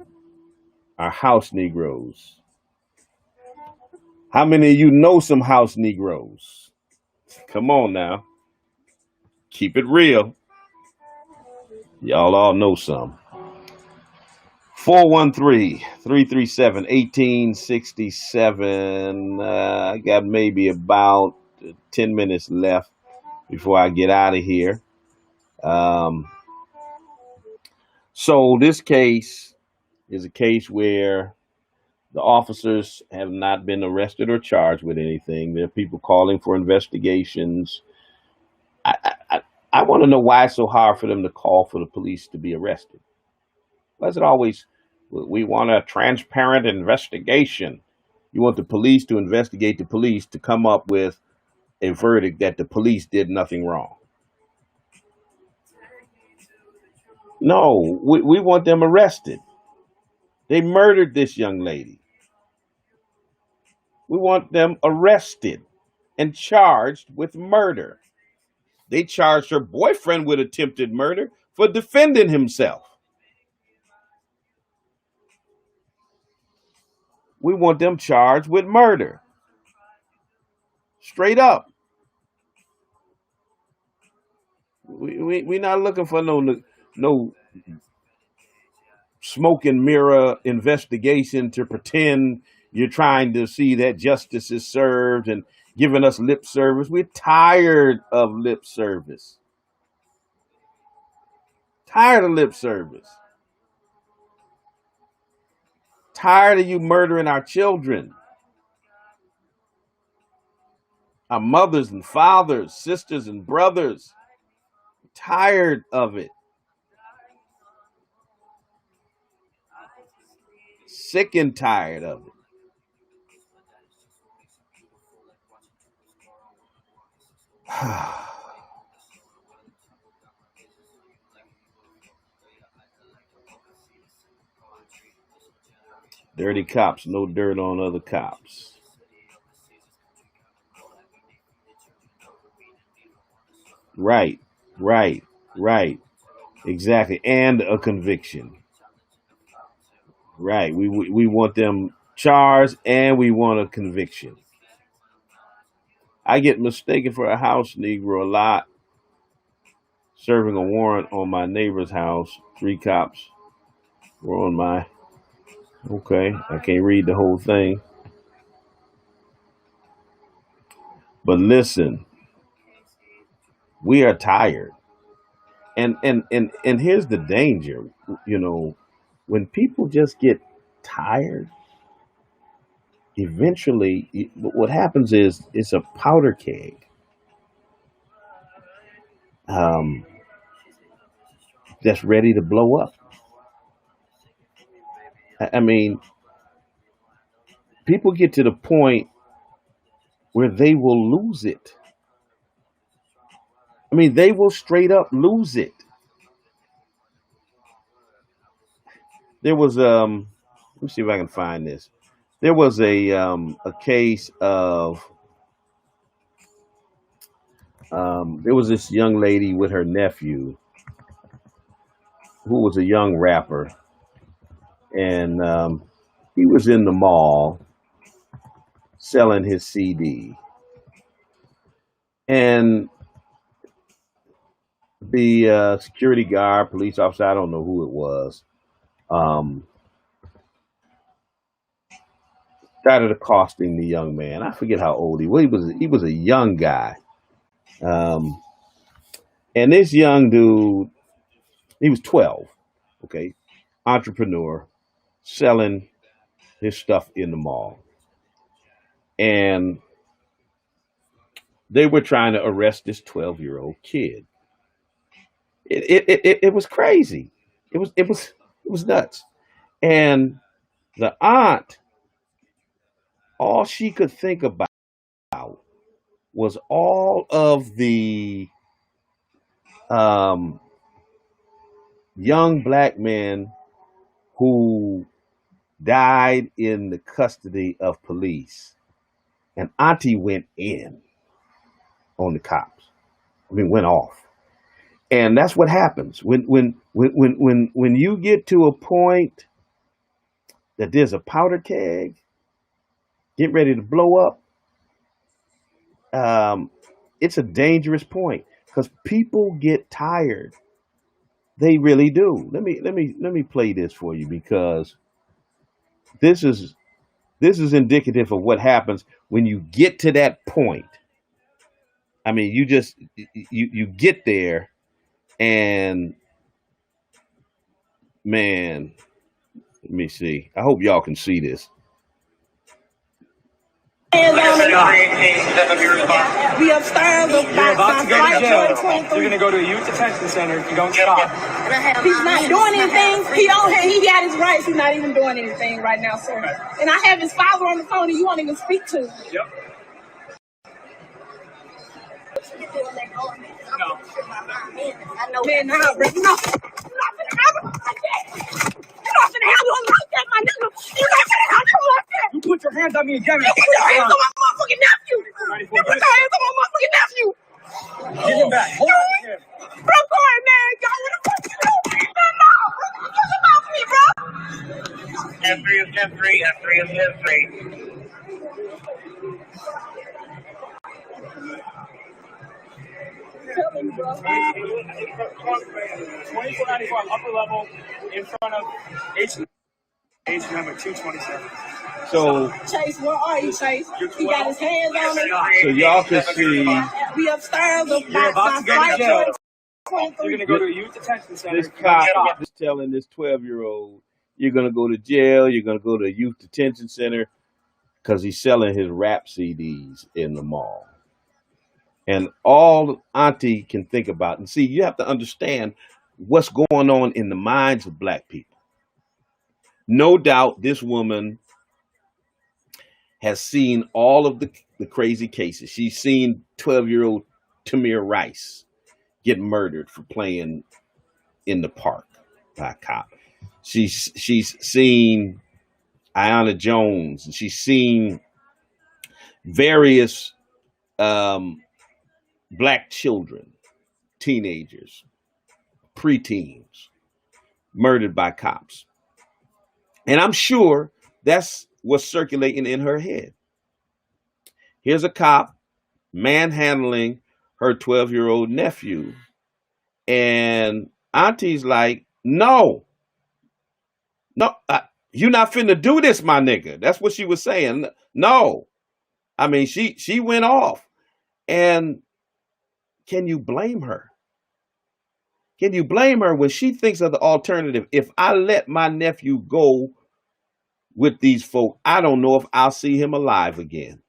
are house Negroes? How many of you know some house Negroes? Come on now. Keep it real. Y'all all know some. 413-337-1867. I got maybe about 10 minutes left before I get out of here. So this case is a case where the officers have not been arrested or charged with anything. There are people calling for investigations. I want to know why it's so hard for them to call for the police to be arrested. Why is it always, we want a transparent investigation? You want the police to investigate the police to come up with a verdict that the police did nothing wrong. No, we want them arrested. They murdered this young lady. We want them arrested and charged with murder. They charged her boyfriend with attempted murder for defending himself. We want them charged with murder. Straight up. We're not looking for no smoke and mirror investigation to pretend you're trying to see that justice is served and giving us lip service. We're tired of lip service. Tired of lip service. Tired of you murdering our children, our mothers and fathers, sisters and brothers. Tired of it. Sick and tired of it. Dirty cops, no dirt on other cops. Right, right, right. Exactly. And a conviction. Right. We want them charged and we want a conviction. I get mistaken for a house Negro a lot, serving a warrant on my neighbor's house. 3 cops were on my. Okay, I can't read the whole thing. But listen, we are tired. And here's the danger, when people just get tired, eventually what happens is it's a powder keg. Um, that's ready to blow up. I mean, people get to the point where they will lose it. I mean, they will straight up lose it. There was let me see if I can find this. There was a case of there was this young lady with her nephew who was a young rapper, and he was in the mall selling his CD, and the security guard, police officer, I don't know who it was, um, started accosting the young man. I forget how old he was. He was a young guy, um, and this young dude, he was 12. Okay, entrepreneur, selling his stuff in the mall, and they were trying to arrest this 12-year-old kid. It was crazy. It was nuts. And the aunt, all she could think about was all of the um, young black men who died in the custody of police. And Auntie went in on the cops. I mean, went off. And that's what happens when you get to a point that there's a powder keg, get ready to blow up. It's a dangerous point because people get tired. They really do. Let me play this for you because this is this is indicative of what happens when you get to that point. I mean, you get there and man, let me see. I hope y'all can see this. Be upstairs You're about to go to jail. You're gonna go to a youth detention center if you don't stop. He's not doing anything. He got his rights. He's not even doing anything right now, sir. And I have his father on the phone and you won't even speak to him. Yep. No. Man, nah, bro. No. You're not finna handle him like that. You're not finna handle him like that, my nigga. You're not finna handle him like that. You put your hands on me again. You put your hands on my motherfucking nephew. You put your hands on my motherfucking nephew. Give him back. Hold on to him. Bro, go ahead, man. Y'all, what the fuck you do? Man, no. Get him off me, bro. F3 is F3, F3 is F3. Tell him, bro. 2494 upper level in front of H&M at 227. So Chase, where are you, Chase? He got his hands on him. so y'all can see We upstairs. You're about to go to jail. You're gonna go to a youth detention center. this cop is telling this 12-year-old, you're gonna go to jail, you're gonna go to a youth detention center because he's selling his rap CDs in the mall. And all Auntie can think about, and see, you have to understand what's going on in the minds of black people. No doubt this woman has seen all of the crazy cases. She's seen 12-year-old Tamir Rice get murdered for playing in the park by a cop. She's seen Ayanna Jones, and she's seen various black children, teenagers, preteens murdered by cops. And I'm sure that's what's circulating in her head. Here's a cop manhandling her 12-year-old nephew. And Auntie's like, no, you're not finna do this, my nigga. That's what she was saying. No. I mean, she went off. And can you blame her? Can you blame her when she thinks of the alternative? If I let my nephew go with these folk, I don't know if I'll see him alive again.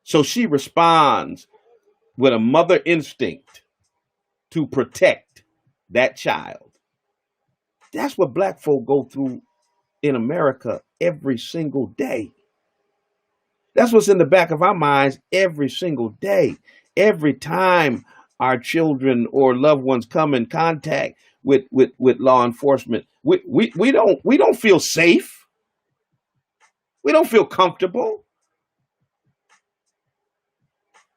So she responds with a mother instinct to protect that child. That's what black folk go through in America every single day. That's what's in the back of our minds every single day. Every time our children or loved ones come in contact with law enforcement, we don't feel safe. We don't feel comfortable.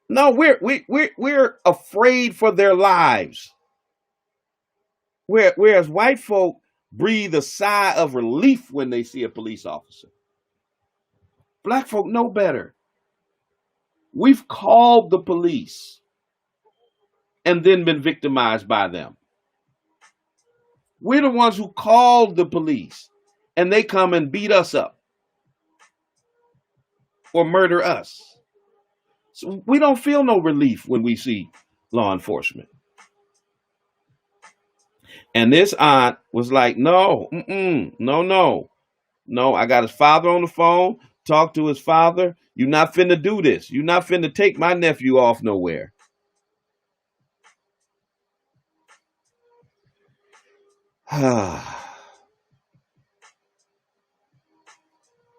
No, we're afraid for their lives. Whereas white folk breathe a sigh of relief when they see a police officer. Black folk know better. We've called the police and then been victimized by them. We're the ones who called the police and they come and beat us up or murder us. So we don't feel no relief when we see law enforcement. And this aunt was like, no, no. I got his father on the phone, talk to his father. You're not finna do this. You're not finna take my nephew off nowhere.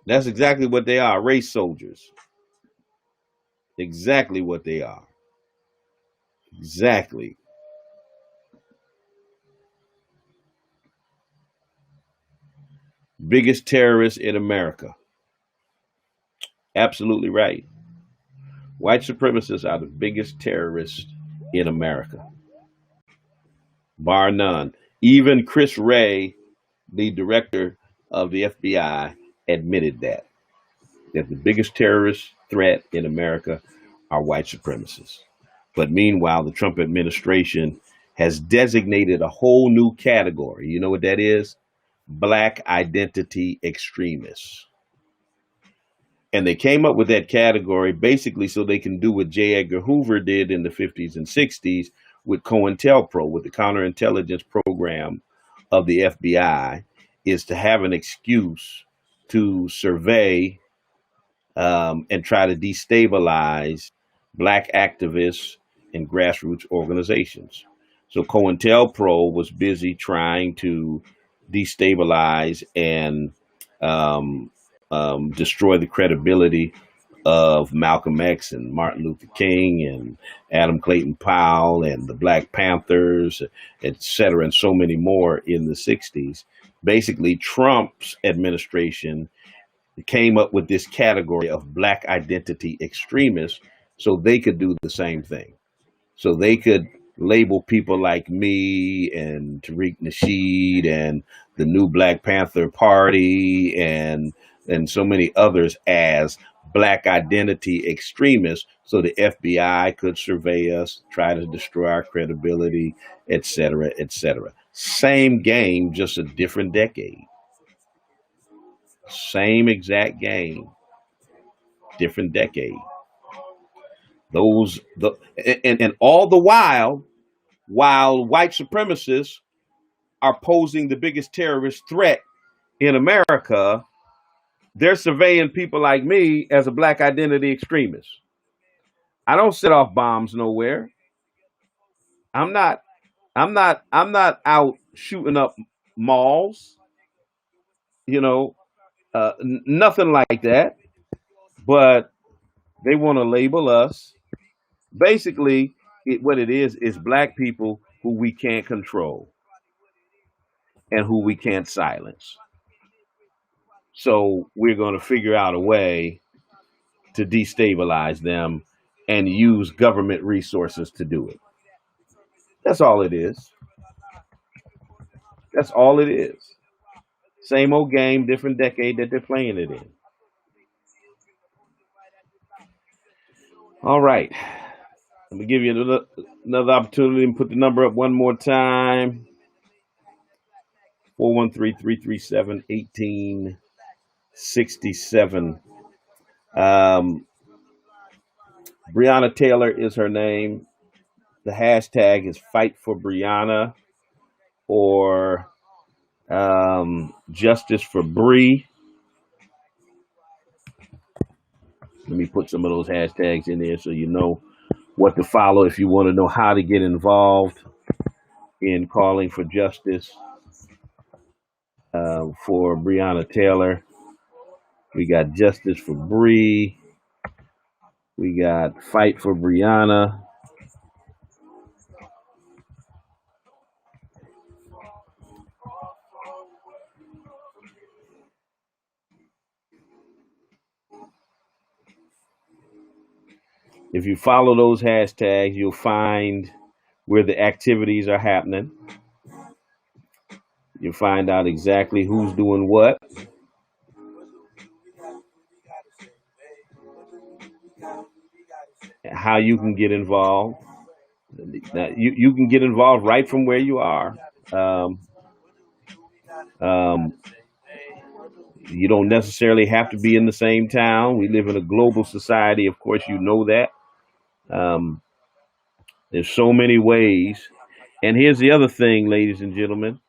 That's exactly what they are, race soldiers. Exactly what they are. Exactly. Biggest terrorist in America. Absolutely right. White supremacists are the biggest terrorists in America, bar none. Even Chris Wray, the director of the FBI, admitted that the biggest terrorist threat in America are white supremacists. But meanwhile, the Trump administration has designated a whole new category. You know what that is? Black identity extremists. And they came up with that category basically so they can do what J. Edgar Hoover did in the 50s and 60s with COINTELPRO, with the counterintelligence program of the FBI, is to have an excuse to survey and try to destabilize Black activists and grassroots organizations. So COINTELPRO was busy trying to destabilize and destroy the credibility of Malcolm X and Martin Luther King and Adam Clayton Powell and the Black Panthers, et cetera, and so many more in the 60s. Basically, Trump's administration came up with this category of Black identity extremists so they could do the same thing. So they could label people like me and Tariq Nasheed and the new Black Panther Party and so many others as Black identity extremists so the FBI could survey us, try to destroy our credibility, et cetera, et cetera. Same game, just a different decade. Same exact game, different decade. And all the while white supremacists are posing the biggest terrorist threat in America, they're surveying people like me as a Black identity extremist. I don't set off bombs nowhere. I'm not I'm not out shooting up malls, you know, nothing like that. But they want to label us. Basically, what it is Black people who we can't control and who we can't silence. So we're going to figure out a way to destabilize them and use government resources to do it. That's all it is. That's all it is. Same old game, different decade that they're playing it in. All right. Let me give you another opportunity and put the number up one more time. 413-337-1867. Brianna Taylor is her name. The hashtag is Fight for Brianna or Justice for Bree. Let me put some of those hashtags in there so you know what to follow if you want to know how to get involved in calling for justice for Brianna Taylor. We got Justice for Bree. We got Fight for Brianna. If you follow those hashtags, you'll find where the activities are happening. You'll find out exactly who's doing what. How you can get involved. Now, you can get involved right from where you are. Um, um, you don't necessarily have to be in the same town. We live in a global society. Of course, you know that. There's so many ways. And here's the other thing, ladies and gentlemen.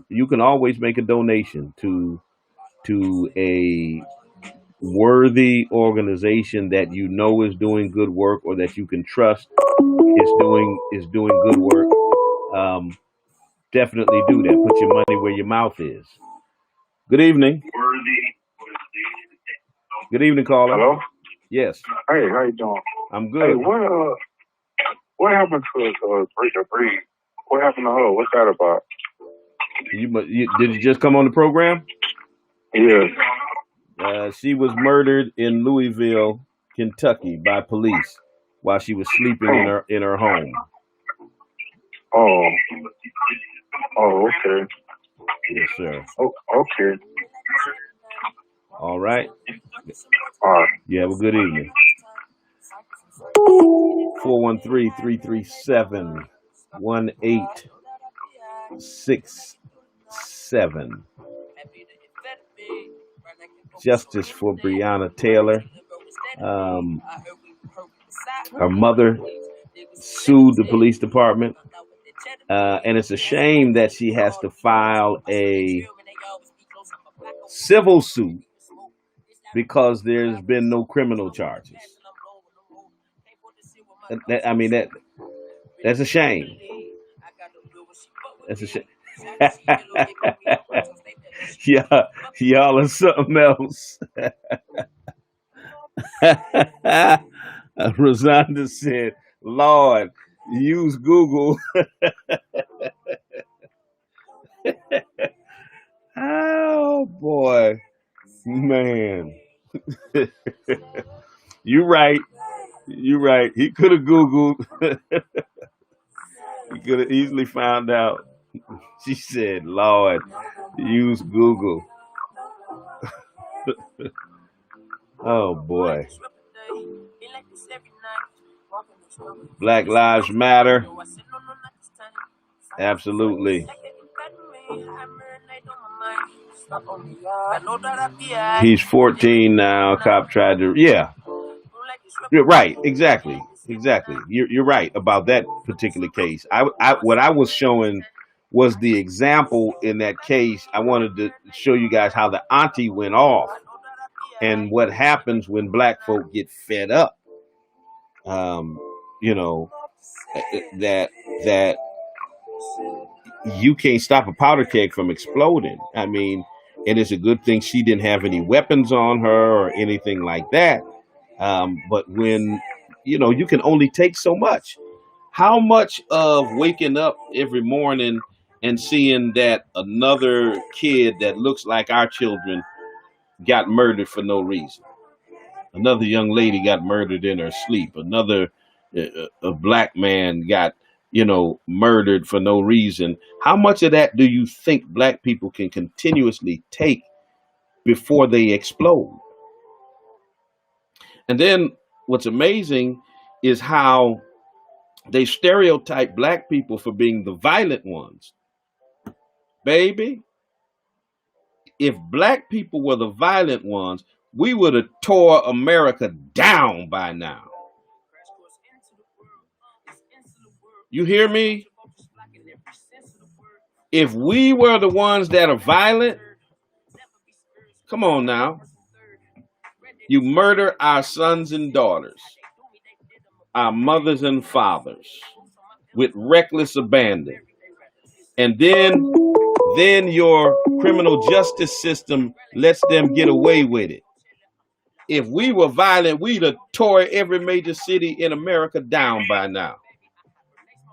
You can always make a donation to a worthy organization that you know is doing good work or that you can trust is doing good work. Definitely do that. Put your money where your mouth is. Good evening. Good evening, caller. Hello? Yes, Hey, how you doing? I'm Hey, good. What happened to the breed? What happened to her? What's that about? Did you just come on the program? Yes. She was murdered in Louisville, Kentucky, by police while she was sleeping in her home. Oh. Oh, okay. Yes, sir. Oh, okay. All right. All right. You have a good evening. 413-337-1867. Justice for Brianna Taylor. Her mother sued the police department. And it's a shame that she has to file a civil suit because there's been no criminal charges. That's a shame. That's a shame. Yeah, y'all are something else. Rosanda said, Lord, use Google. Oh, boy. Man. You're right. You're right. He could have Googled. He could have easily found out. She said, Lord, use Google. Oh, boy. Black Lives Matter. Absolutely. He's 14 now. Cop tried to, yeah. You're right. Exactly. You're right about that particular case. What I was showing was the example in that case. I wanted to show you guys how the auntie went off and what happens when black folk get fed up. That you can't stop a powder keg from exploding. I mean, it is a good thing she didn't have any weapons on her or anything like that. But when, you can only take so much. How much of waking up every morning and seeing that another kid that looks like our children got murdered for no reason? Another young lady got murdered in her sleep. Another a black man got, murdered for no reason. How much of that do you think black people can continuously take before they explode? And then what's amazing is how they stereotype black people for being the violent ones. Baby, if black people were the violent ones, we would have tore America down by now. You hear me? If we were the ones that are violent, come on now. You murder our sons and daughters, our mothers and fathers with reckless abandon. And then your criminal justice system lets them get away with it. If we were violent, we'd have tore every major city in America down by now.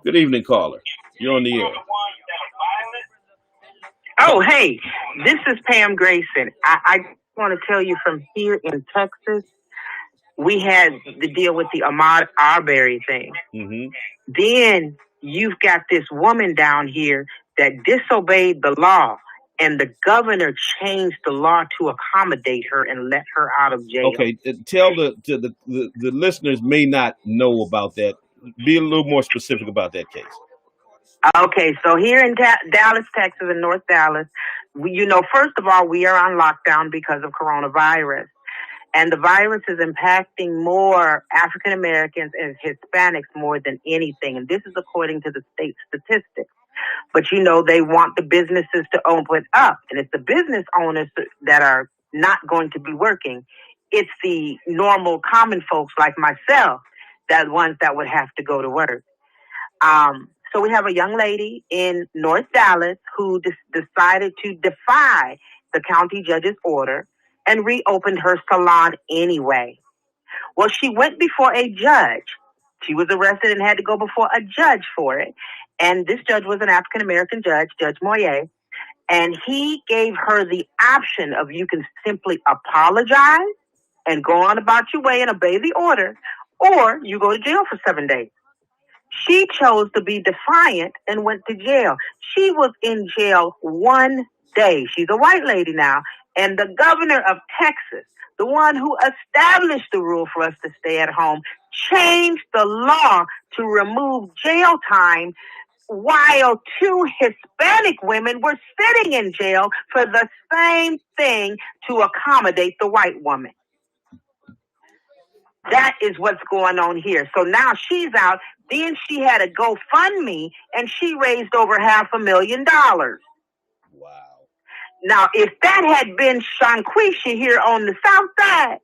Good evening, caller. You're on the air. Oh, hey, this is Pam Grayson. I want to tell you from here in Texas, we had to deal with the Ahmaud Arbery thing. Mm-hmm. Then you've got this woman down here that disobeyed the law, and the governor changed the law to accommodate her and let her out of jail. Okay, tell the listeners may not know about that. Be a little more specific about that case. Okay, so here in Dallas, Texas, in North Dallas, first of all, we are on lockdown because of coronavirus. And the virus is impacting more African Americans and Hispanics more than anything. And this is according to the state statistics. But, they want the businesses to open up. And it's the business owners that are not going to be working. It's the normal common folks like myself, that ones that would have to go to work. So we have a young lady in North Dallas who decided to defy the county judge's order and reopened her salon anyway. Well, she went before a judge, She was arrested and had to go before a judge for it. And this judge was an African-American judge, Judge Moyer. And he gave her the option of you can simply apologize and go on about your way and obey the order, or you go to jail for 7 days. She chose to be defiant and went to jail. She was in jail 1 day. She's a white lady now. And the governor of Texas, the one who established the rule for us to stay at home, changed the law to remove jail time while 2 Hispanic women were sitting in jail for the same thing to accommodate the white woman. That is what's going on here. So now she's out. Then she had a GoFundMe, and she raised over $500,000. Wow. Now, if that had been Shanquisha here on the South Side,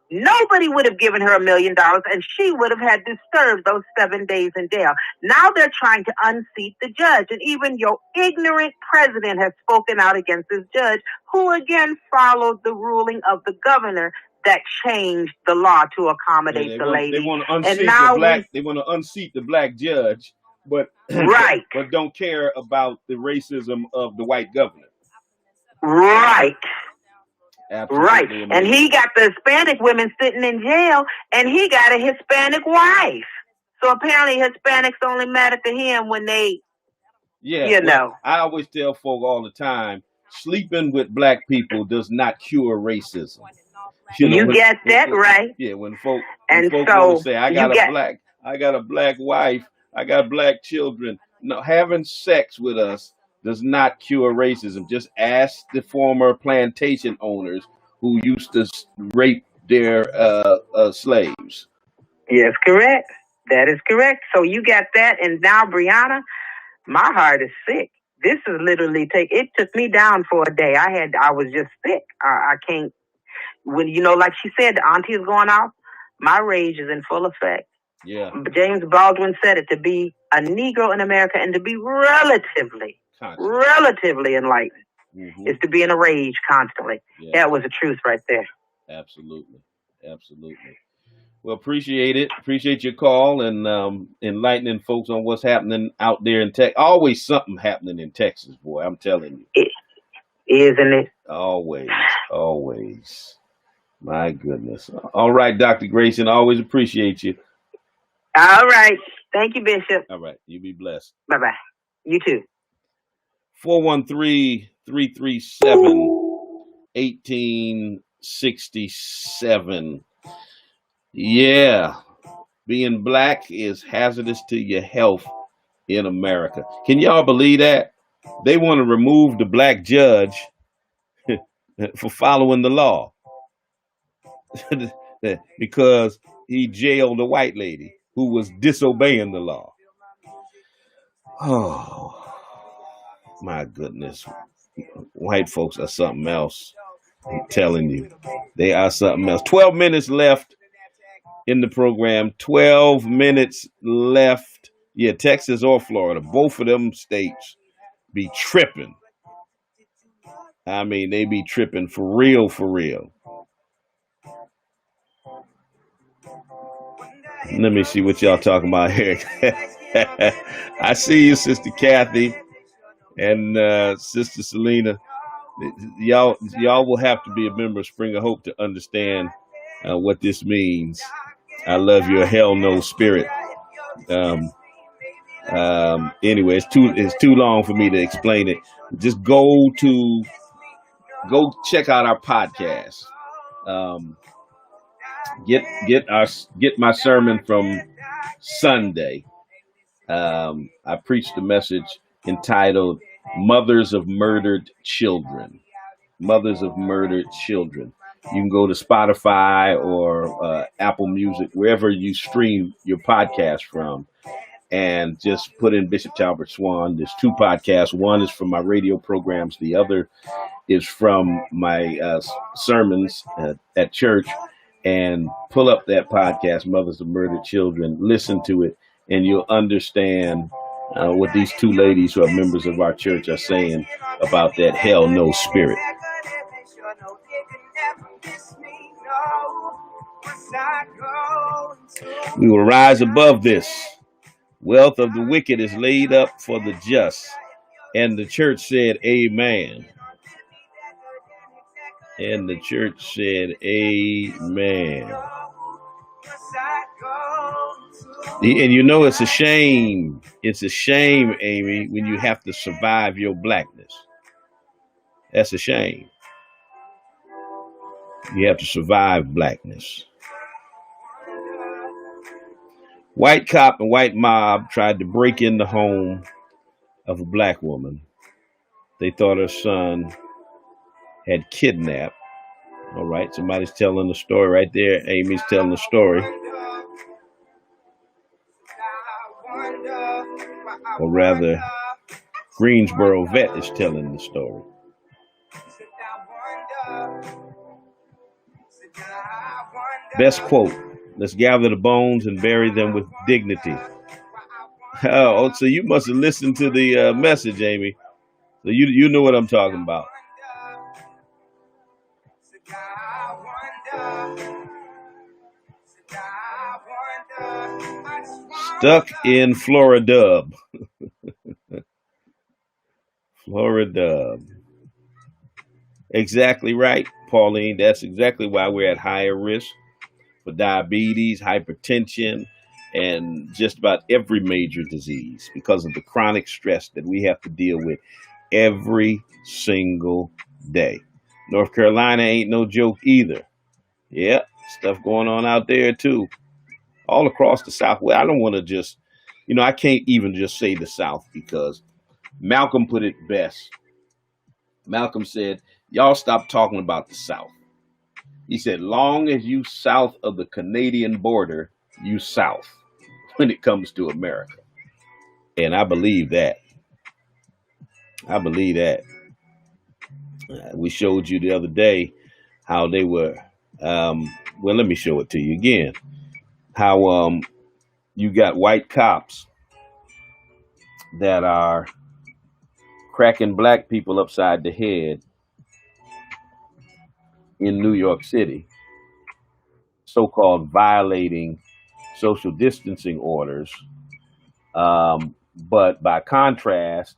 nobody would have given her $1 million, and she would have had to serve those 7 days in jail. Now they're trying to unseat the judge, and even your ignorant president has spoken out against this judge, who again followed the ruling of the governor that changed the law to accommodate the lady. They want to unseat they want to unseat the black judge, but right, but don't care about the racism of the white governor. Right. Absolutely right. amazing. And he got the Hispanic women sitting in jail, and he got a Hispanic wife. So apparently Hispanics only matter to him when they, know. I always tell folk all the time, sleeping with black people does not cure racism. You get that right. Yeah, when folk so say, I got a black wife, I got black children. No, having sex with us does not cure racism. Just ask the former plantation owners who used to rape their slaves. Yes, correct. That is correct. So you got that, and now, Brianna, my heart is sick. This is literally it took me down for a day. I was just sick. I can't. When like she said, the auntie is going off. My rage is in full effect. Yeah. James Baldwin said it, to be a Negro in America and to be relatively enlightened is to be in a rage constantly. Yeah. That was the truth right there. Absolutely. Well, appreciate it. Appreciate your call and enlightening folks on what's happening out there in Texas. Always something happening in Texas, boy. I'm telling you. Isn't it? Always. My goodness. All right, Dr. Grayson, always appreciate you. All right. Thank you, Bishop. All right. You be blessed. Bye-bye. You too. 413-337-1867. Yeah. Being black is hazardous to your health in America. Can y'all believe that? They want to remove the black judge for following the law because he jailed a white lady who was disobeying the law. Oh, my goodness. White folks are something else. I'm telling you, they are something else. 12 minutes left in the program. 12 minutes left. Yeah, Texas or Florida, both of them states be tripping. I mean, they be tripping for real. Let me see what y'all talking about here. I see you, Sister Kathy and Sister Selena. Y'all will have to be a member of Spring of Hope to understand what this means. I love your hell no spirit. Anyway, it's too long for me to explain it. Just go check out our podcast. Get my sermon from Sunday. I preached a message entitled Mothers of Murdered Children. Mothers of Murdered Children. You can go to Spotify or Apple Music, wherever you stream your podcast from, and just put in Bishop Talbert Swan. There's 2 podcasts. One is from my radio programs. The other is from my sermons at church. And pull up that podcast, Mothers of Murdered Children. Listen to it, and you'll understand what these 2 ladies who are members of our church are saying about that hell no spirit. We will rise above this. Wealth of the wicked is laid up for the just. And the church said, amen. And the church said, amen. And you know, it's a shame. It's a shame, Amy, when you have to survive your blackness. That's a shame. You have to survive blackness. White cop and white mob tried to break in the home of a black woman. They thought her son had kidnapped. All right, somebody's telling the story right there. Amy's telling the story. Or rather, Greensboro vet is telling the story. Best quote, let's gather the bones and bury them with dignity. Oh, so you must have listened to the message, Amy. So you know what I'm talking about. Stuck in Florida. Florida. Exactly right, Pauline. That's exactly why we're at higher risk for diabetes, hypertension, and just about every major disease because of the chronic stress that we have to deal with every single day. North Carolina ain't no joke either. Yeah, stuff going on out there too. All across the South. Well, I don't want to just, I can't even just say the South because Malcolm put it best. Malcolm said, y'all stop talking about the South. He said, long as you south of the Canadian border, you south when it comes to America. And I believe that. I believe that. We showed you the other day how they were, well, let me show it to you again. How you got white cops that are cracking black people upside the head in New York City, so-called violating social distancing orders. But by contrast,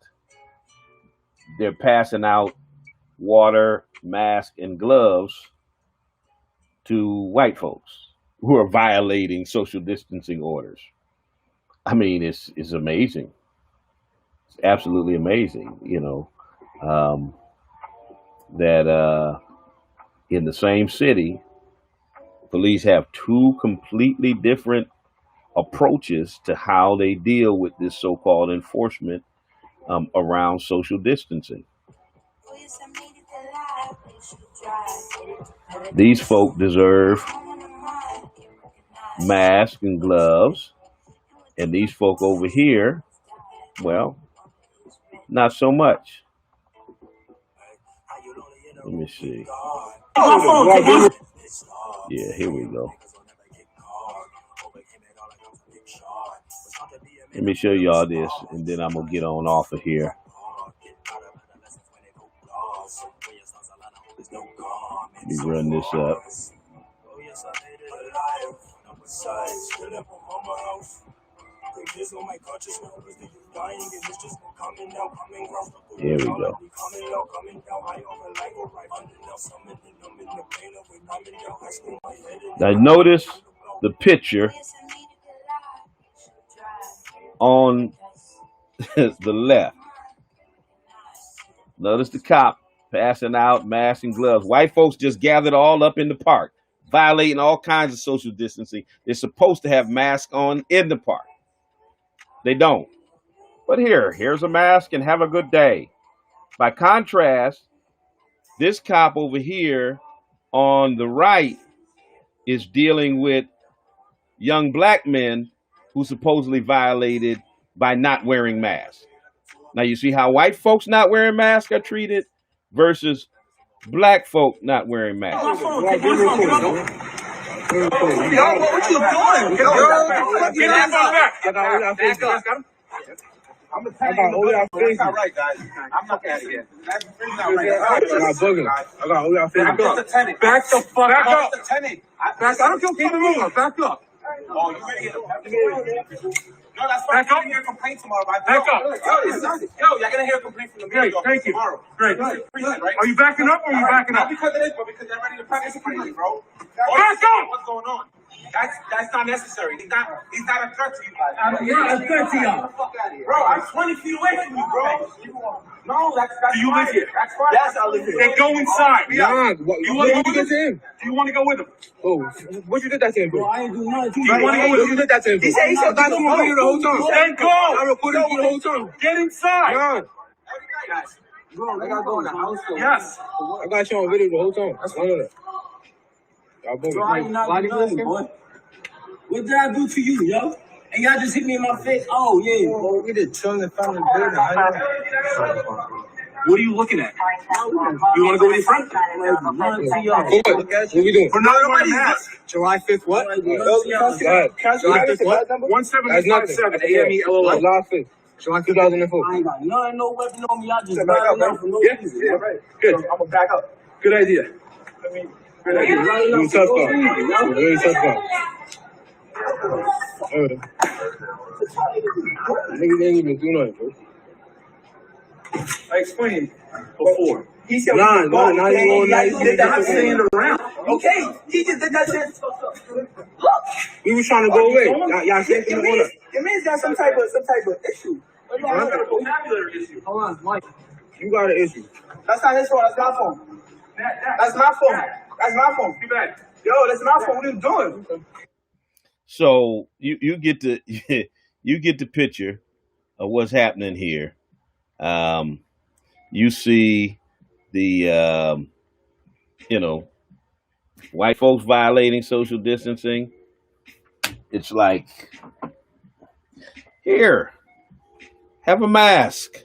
they're passing out water, mask, and gloves to white folks who are violating social distancing orders. I mean, it's amazing. It's absolutely amazing, that in the same city, police have two completely different approaches to how they deal with this so-called enforcement around social distancing. These folk deserve masks and gloves, and these folk over here, well, not so much. Let me see. Yeah, here we go. Let me show y'all this, and then I'm gonna get on off of here. Let me run this up. Here we go. Now notice the picture on the left. Notice the cop passing out masks and gloves. White folks just gathered all up in the park, violating all kinds of social distancing. They're supposed to have masks on in the park. They don't. But here's a mask and have a good day. By contrast, this cop over here on the right is dealing with young black men who supposedly violated by not wearing masks. Now you see how white folks not wearing masks are treated versus black folk not wearing masks. What you doing? I'm gonna tell you. That's not right, guys. I'm not out of here. That's not right. I got bugging. I got all y'all back up. Back the fuck up. Back up. Back. I don't care what you're doing. Back up. Oh, you ready to get No, that's fine. Back up. You're gonna hear a complaint tomorrow. Back up. Yo, you're gonna hear a complaint from the mayor tomorrow. Great. Right? Are you backing up or are you backing up? Not because of this, but because they're ready to practice crazy, bro. Back up! What's going on? That's not necessary. He's not a threat to you guys. I'm not a threat to y'all. Bro, I'm 20 feet away from you, bro. No, that's Do you live here? That's fine. Yes, I live here. Then go inside. Yeah. You want to go with him? Do you want to go with him? Oh, what you did that to him, bro? I ain't do nothing. Do you want to go with him? You did that to him, bro. He said I'm recording you the whole time. Then go. I'm recording you the whole time. Get inside. Guys. Bro, I gotta go in the house. Yes. I got you on video the whole time. That's none of that. Y'all both. Why you not doing, boy? What did I do to you, yo? And y'all just hit me in my face? Oh, yeah. Well, we did chilling in front of the building. What are you looking at? You want to go with your friend? What we doing? For nobody mask. July 5th, what? July 5th, what? 1757 AMELOL. July 5th. July 2004. I ain't got no weapon on me. I just got enough for no reason. Yeah, right. Good. I'm going to back up. Good idea. Good idea. Really tough guy. Really tough guy. Niggas ain't even do nothing, bro. I explained before. He said, not even on that. He did that stand around. Okay, he just did that shit. Look, we was trying to go away. Y'all said it means got some type of issue. Vocabulary issue. Hold on, Mike. You got an issue. That's not his phone. That's my phone. That's my phone. That's my phone. Be back. Yo, that's my phone. What are you doing? So you get the you get the picture of what's happening here. You see the white folks violating social distancing. It's like, here, have a mask.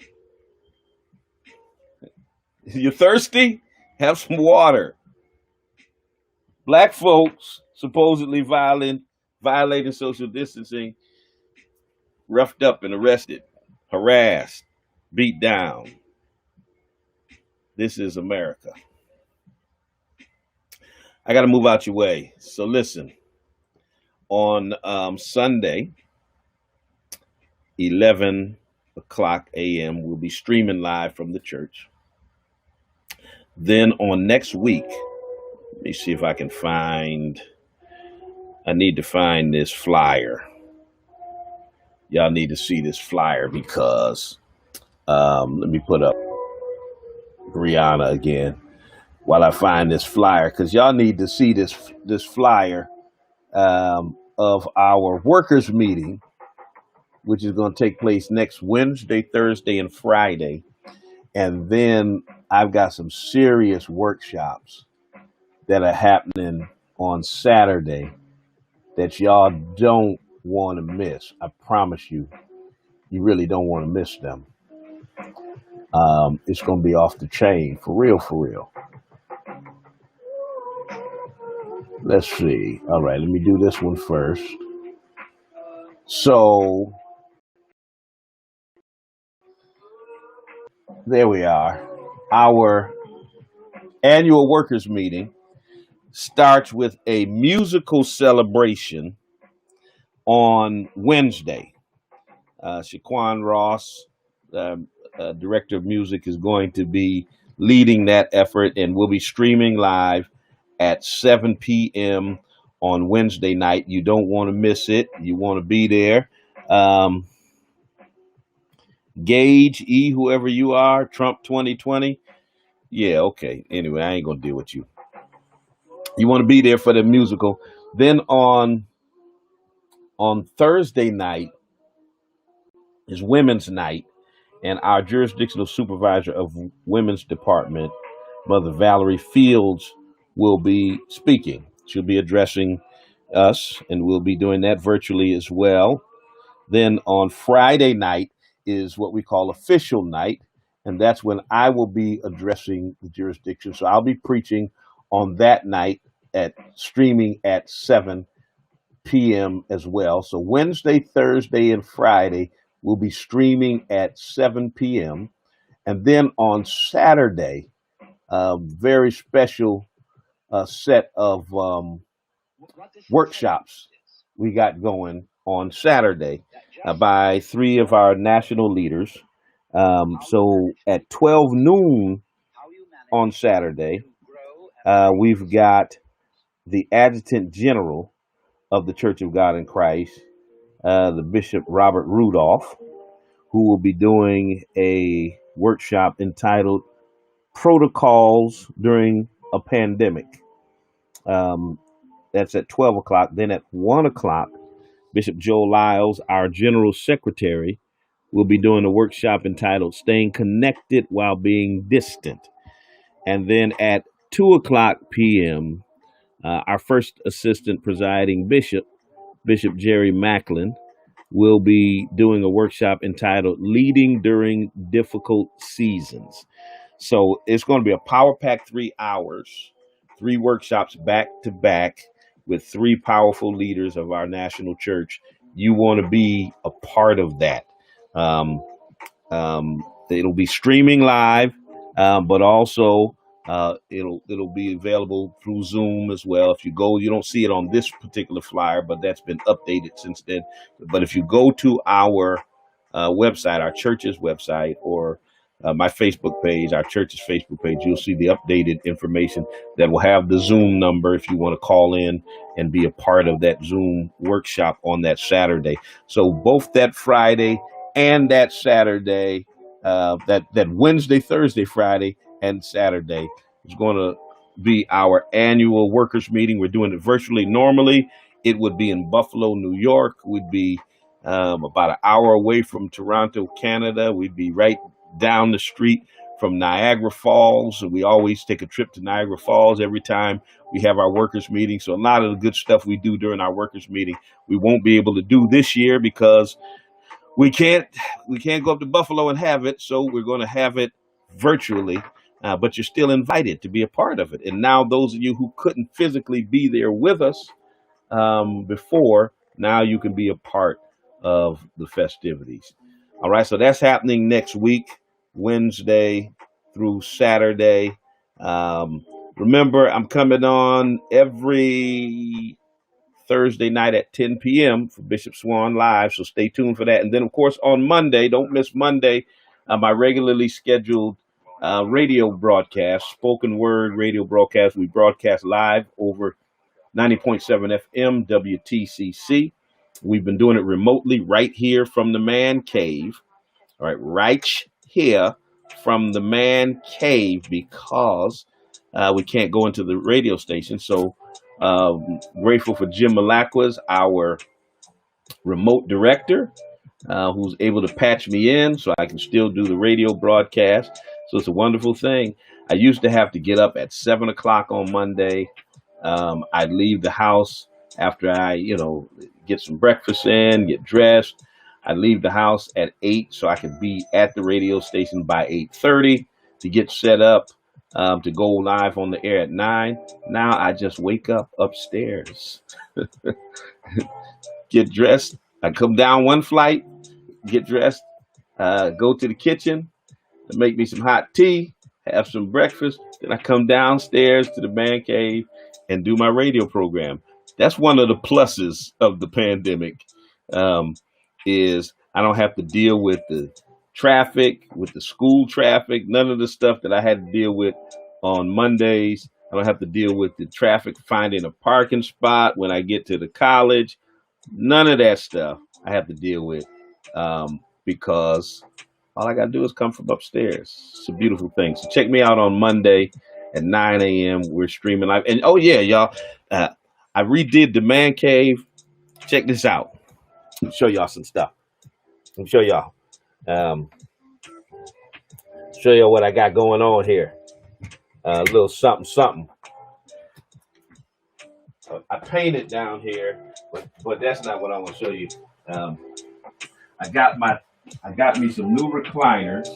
You're thirsty? Have some water. Black folks supposedly violating social distancing, roughed up and arrested, harassed, beat down. This is America. I got to move out your way. So listen, on Sunday, 11 o'clock a.m., we'll be streaming live from the church. Then on next week, let me see if I can I need to find this flyer. Y'all need to see this flyer because, let me put up Brianna again while I find this flyer, because y'all need to see this flyer of our workers meeting, which is going to take place next Wednesday, Thursday, and Friday. And then I've got some serious workshops that are happening on Saturday that y'all don't want to miss. I promise you, you really don't want to miss them. It's going to be off the chain, for real, for real. Let's see. All right, let me do this one first. So there we are. Our annual workers meeting starts with a musical celebration on Wednesday. Shaquan Ross, director of music, is going to be leading that effort, and we'll be streaming live at 7 p.m. on Wednesday night. You don't want to miss it. You want to be there. Gage, whoever you are, Trump 2020. Yeah, okay. Anyway, I ain't going to deal with you. You want to be there for the musical. Then on Thursday night is Women's Night, and our jurisdictional supervisor of Women's Department, Mother Valerie Fields, will be speaking. She'll be addressing us, and we'll be doing that virtually as well. Then on Friday night is what we call official night, and that's when I will be addressing the jurisdiction. So I'll be preaching on that night streaming at 7 p.m. as well. So Wednesday, Thursday, and Friday, will be streaming at 7 p.m. And then on Saturday, a very special set of workshops we got going on Saturday by three of our national leaders. So at 12 noon on Saturday, we've got the Adjutant General of the Church of God in Christ, the Bishop Robert Rudolph, who will be doing a workshop entitled Protocols During a Pandemic. That's at 12 o'clock. Then at 1 o'clock, Bishop Joel Lyles, our General Secretary, will be doing a workshop entitled Staying Connected While Being Distant. And then at 2 o'clock p.m., our first assistant presiding bishop, Bishop Jerry Macklin, will be doing a workshop entitled Leading During Difficult Seasons. So it's going to be a power pack 3 hours, 3 workshops back to back with 3 powerful leaders of our national church. You want to be a part of that. Um, it'll be streaming live, but also it'll be available through Zoom as well. If you go, you don't see it on this particular flyer, but that's been updated since then. But if you go to our website, our church's website, or my Facebook page, our church's Facebook page, you'll see the updated information that will have the Zoom number if you want to call in and be a part of that Zoom workshop on that Saturday. So both that Friday and that Saturday, that Wednesday, Thursday, Friday, and Saturday is going to be our annual workers meeting. We're doing it virtually. Normally, it would be in Buffalo, New York. We'd be about an hour away from Toronto, Canada. We'd be right down the street from Niagara Falls. And we always take a trip to Niagara Falls every time we have our workers meeting. So a lot of the good stuff we do during our workers meeting, we won't be able to do this year because we can't go up to Buffalo and have it. So we're going to have it virtually, but you're still invited to be a part of it. And now those of you who couldn't physically be there with us before, now you can be a part of the festivities. All right, so that's happening next week, Wednesday through Saturday. Remember, I'm coming on every Thursday night at 10 p.m. for Bishop Swan Live, so stay tuned for that. And then, of course, on Monday, don't miss Monday, my regularly scheduled radio broadcast, spoken word radio broadcast. We broadcast live over 90.7 FM WTCC. We've been doing it remotely right here from the man cave. All right, right here from the man cave because we can't go into the radio station. So grateful for Jim Malacquas, our remote director, who's able to patch me in so I can still do the radio broadcast. So it's a wonderful thing. I used to have to get up at 7 o'clock on Monday. I'd leave the house after I, get some breakfast in, get dressed. I'd leave the house at 8 so I could be at the radio station by 8:30 to get set up to go live on the air at 9. Now I just wake up upstairs, get dressed. I come down one flight, get dressed, go to the kitchen, make me some hot tea, have some breakfast. Then I come downstairs to the man cave and do my radio program. That's one of the pluses of the pandemic, is I don't have to deal with the traffic, with the school traffic, none of the stuff that I had to deal with on Mondays. I don't have to deal with the traffic finding a parking spot when I get to the college. None of that stuff I have to deal with because all I got to do is come from upstairs. It's a beautiful thing. So check me out on Monday at 9 a.m. We're streaming live. And oh, yeah, y'all, I redid the man cave. Check this out. I'll show y'all some stuff. I'll show y'all. Show y'all what I got going on here. A little something, something. I painted down here, but that's not what I want to show you. I got me some new recliners.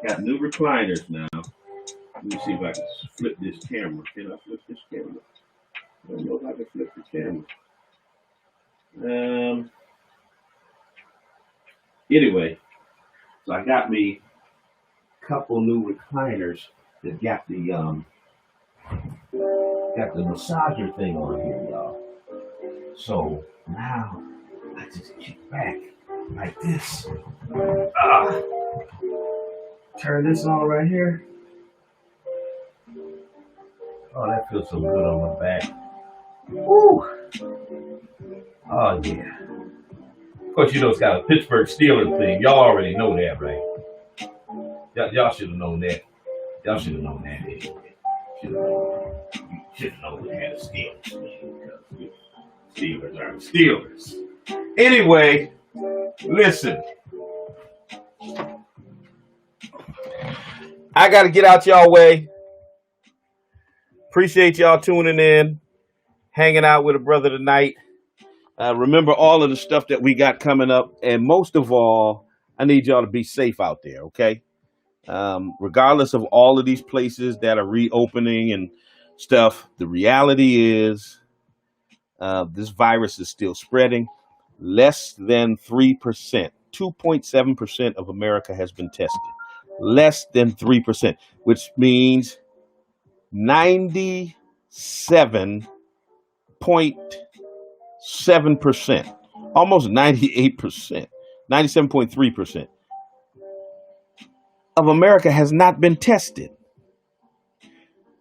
Got new recliners now. Let me see if I can flip this camera. Can I flip this camera? I don't know if I can flip the camera. Anyway, so I got me a couple new recliners that got the massager thing on here, y'all. So now I just kick back like this. Turn this on right here. Oh, that feels so good on my back. Woo! Oh yeah. Of course, you know it's got a Pittsburgh Steelers thing. Y'all already know that, right? Y'all should have known that. Y'all should have known that anyway. Should have known it had a Steelers thing because Steelers are the Steelers. Anyway, listen. I got to get out y'all way. Appreciate y'all tuning in, hanging out with a brother tonight. Remember all of the stuff that we got coming up. And most of all, I need y'all to be safe out there, okay? Regardless of all of these places that are reopening and stuff, the reality is this virus is still spreading. Less than 3%, 2.7% of America has been tested. Less than 3%, which means 97.7%, almost 98%, 97.3% of America has not been tested.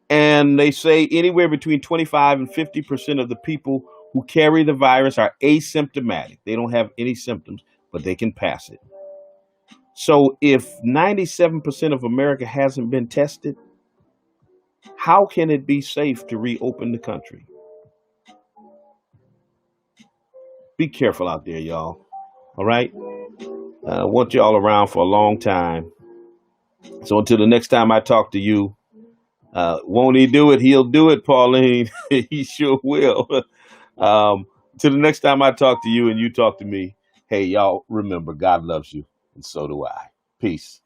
And they say anywhere between 25 and 50% of the people who carry the virus are asymptomatic. They don't have any symptoms, but they can pass it. So if 97% of America hasn't been tested, how can it be safe to reopen the country? Be careful out there, y'all. All right? I want y'all around for a long time. So until the next time I talk to you, won't he do it? He'll do it, Pauline. He sure will. Till the next time I talk to you and you talk to me, hey, y'all, remember, God loves you, and so do I. Peace.